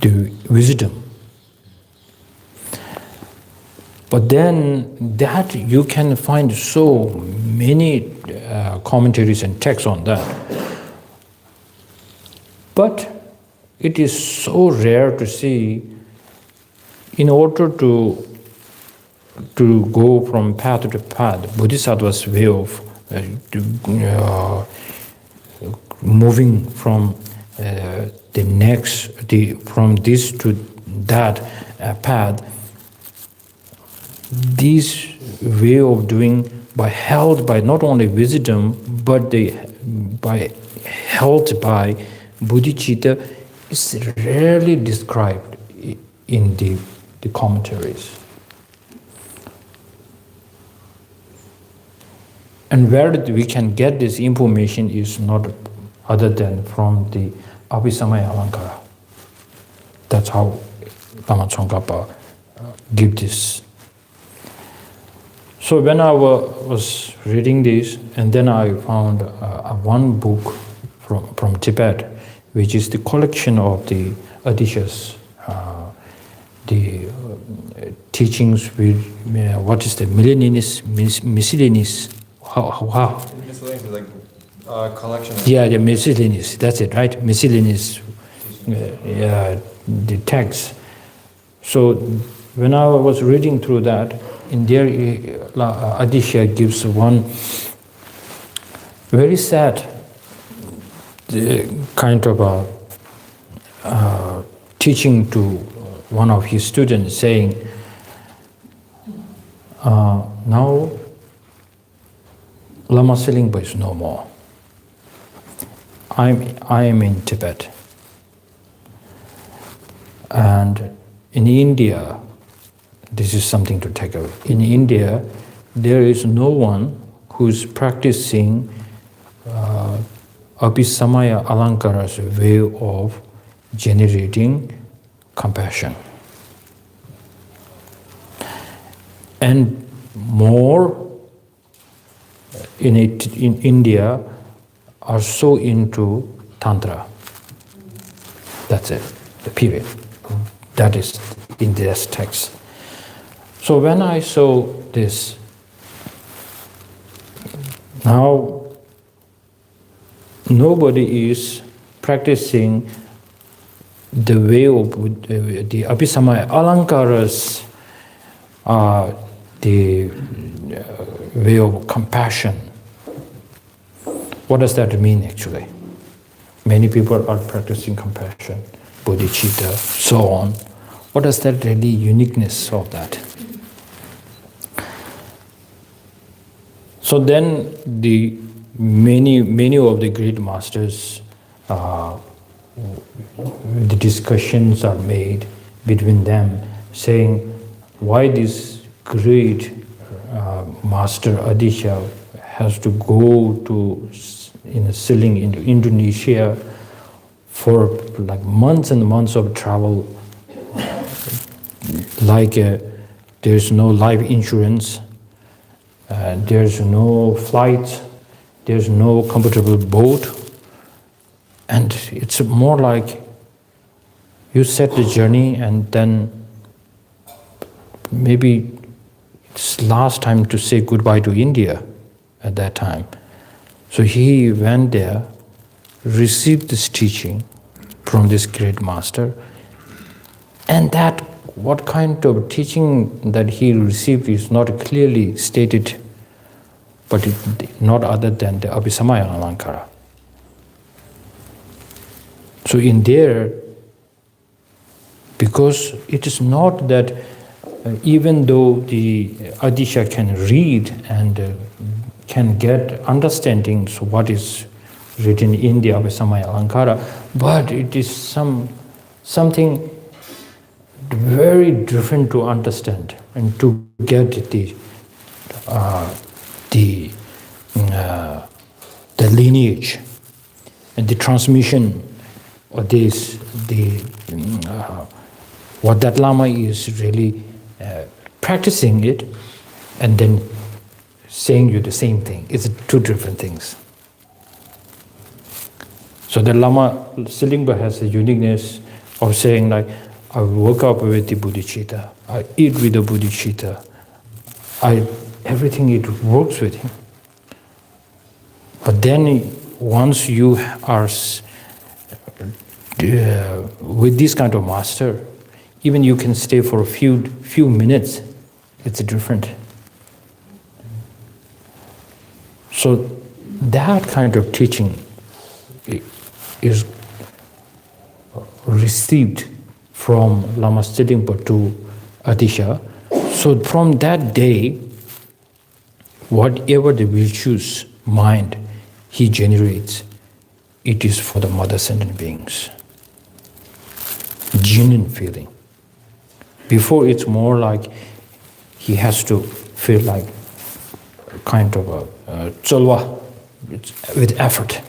the wisdom. But then that you can find so many commentaries and texts on that. But it is so rare to see, in order to go from path to path, Bodhisattva's way of moving from from this to that path, this way of doing held by not only wisdom but held by bodhicitta is rarely described in the commentaries. And where we can get this information is not other than from the Abhisamaya Alankara. That's how Lama Tsongkhapa give this. So when I was reading this, and then I found one book from Tibet, which is the collection of the Adishas, the teachings with what is the miscellaneous. How? Miscellaneous is like collection. The miscellaneous. That's it, right? Miscellaneous. The text. So when I was reading through that, in there, Adisha gives one very sad kind of a teaching to one of his students, saying, now Lama Selingpa is no more. I am in Tibet. And in India, this is something to take away. In India, there is no one who is practicing Abhisamaya Alankara's way of generating compassion. And more in India are so into Tantra. That's it, the period. That is in this text. So when I saw this, now nobody is practicing the way of the Abhisamaya Alankara's the way of compassion. What does that mean actually? Many people are practicing compassion, bodhicitta, so on. What is that really uniqueness of that? So then the many of the great masters, the discussions are made between them, saying why this great master Adisha has to go to sailing into Indonesia for like months and months of travel, like there's no life insurance, there's no flight, there's no comfortable boat, and it's more like you set the journey and then maybe it's last time to say goodbye to India at that time. So he went there, received this teaching from this great master, and that what kind of teaching that he received is not clearly stated, but not other than the Abhisamaya Alankara. So in there, because it is not that even though the Adisha can read and can get understandings what is written in India by Samaya Alankara, but it is something very different to understand and to get the lineage and the transmission of this, what that Lama is really practicing it and then saying you the same thing. It's two different things. So the Lama Silingpa has a uniqueness of saying like, I woke up with the bodhicitta, I eat with the bodhicitta, everything it works with him. But then once you are with this kind of master, even you can stay for a few minutes, it's different. So that kind of teaching is received from Lama Silingpa to Atisha. So from that day, whatever the virtues mind he generates, it is for the mother sentient beings. Genuine feeling. Before it's more like he has to feel like kind of a chalwa with effort.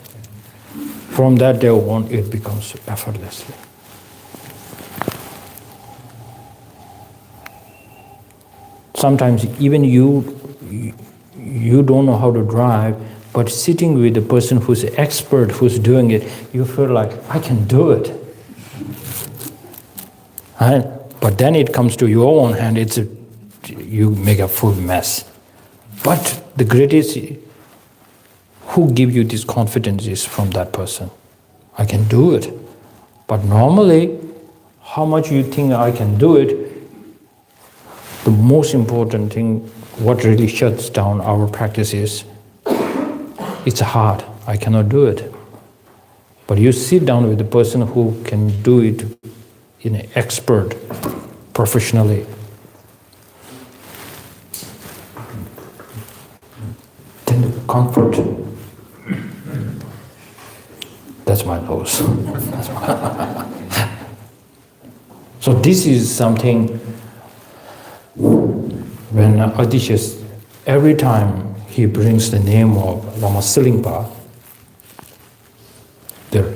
From that day on, it becomes effortlessly. Sometimes even you don't know how to drive, but sitting with a person who's an expert, who's doing it, you feel like, I can do it. Right? But then it comes to your own hand, you make a full mess. But the greatest, who give you this confidence is from that person. I can do it. But normally, how much you think I can do it, the most important thing, what really shuts down our practice is, it's hard, I cannot do it. But you sit down with the person who can do it in an expert, professionally. Then the comfort, that's my nose. So this is something, when Atisha, every time he brings the name of Lama Silingpa, the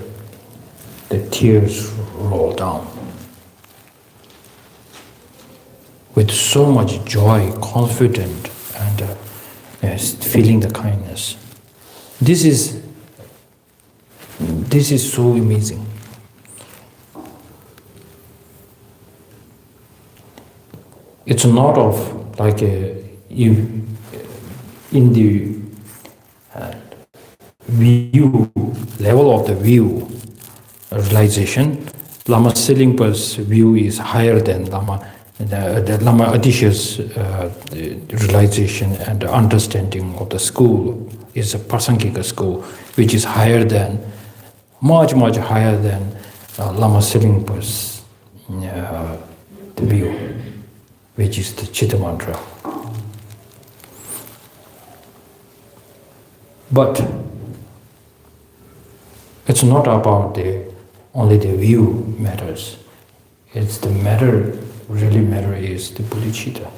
tears roll down. With so much joy, confident, and feeling the kindness. This is so amazing. It's not of like in the view, level of the view, realization, Lama Silingpa's view is higher than Lama Atisha's realization and understanding of the school is a Prasangika school, which is higher than, much higher than Lama Silingpa's view, which is the Chitta Mantra. But it's not about only the view matters. It's the matter, really matter is the bodhicitta.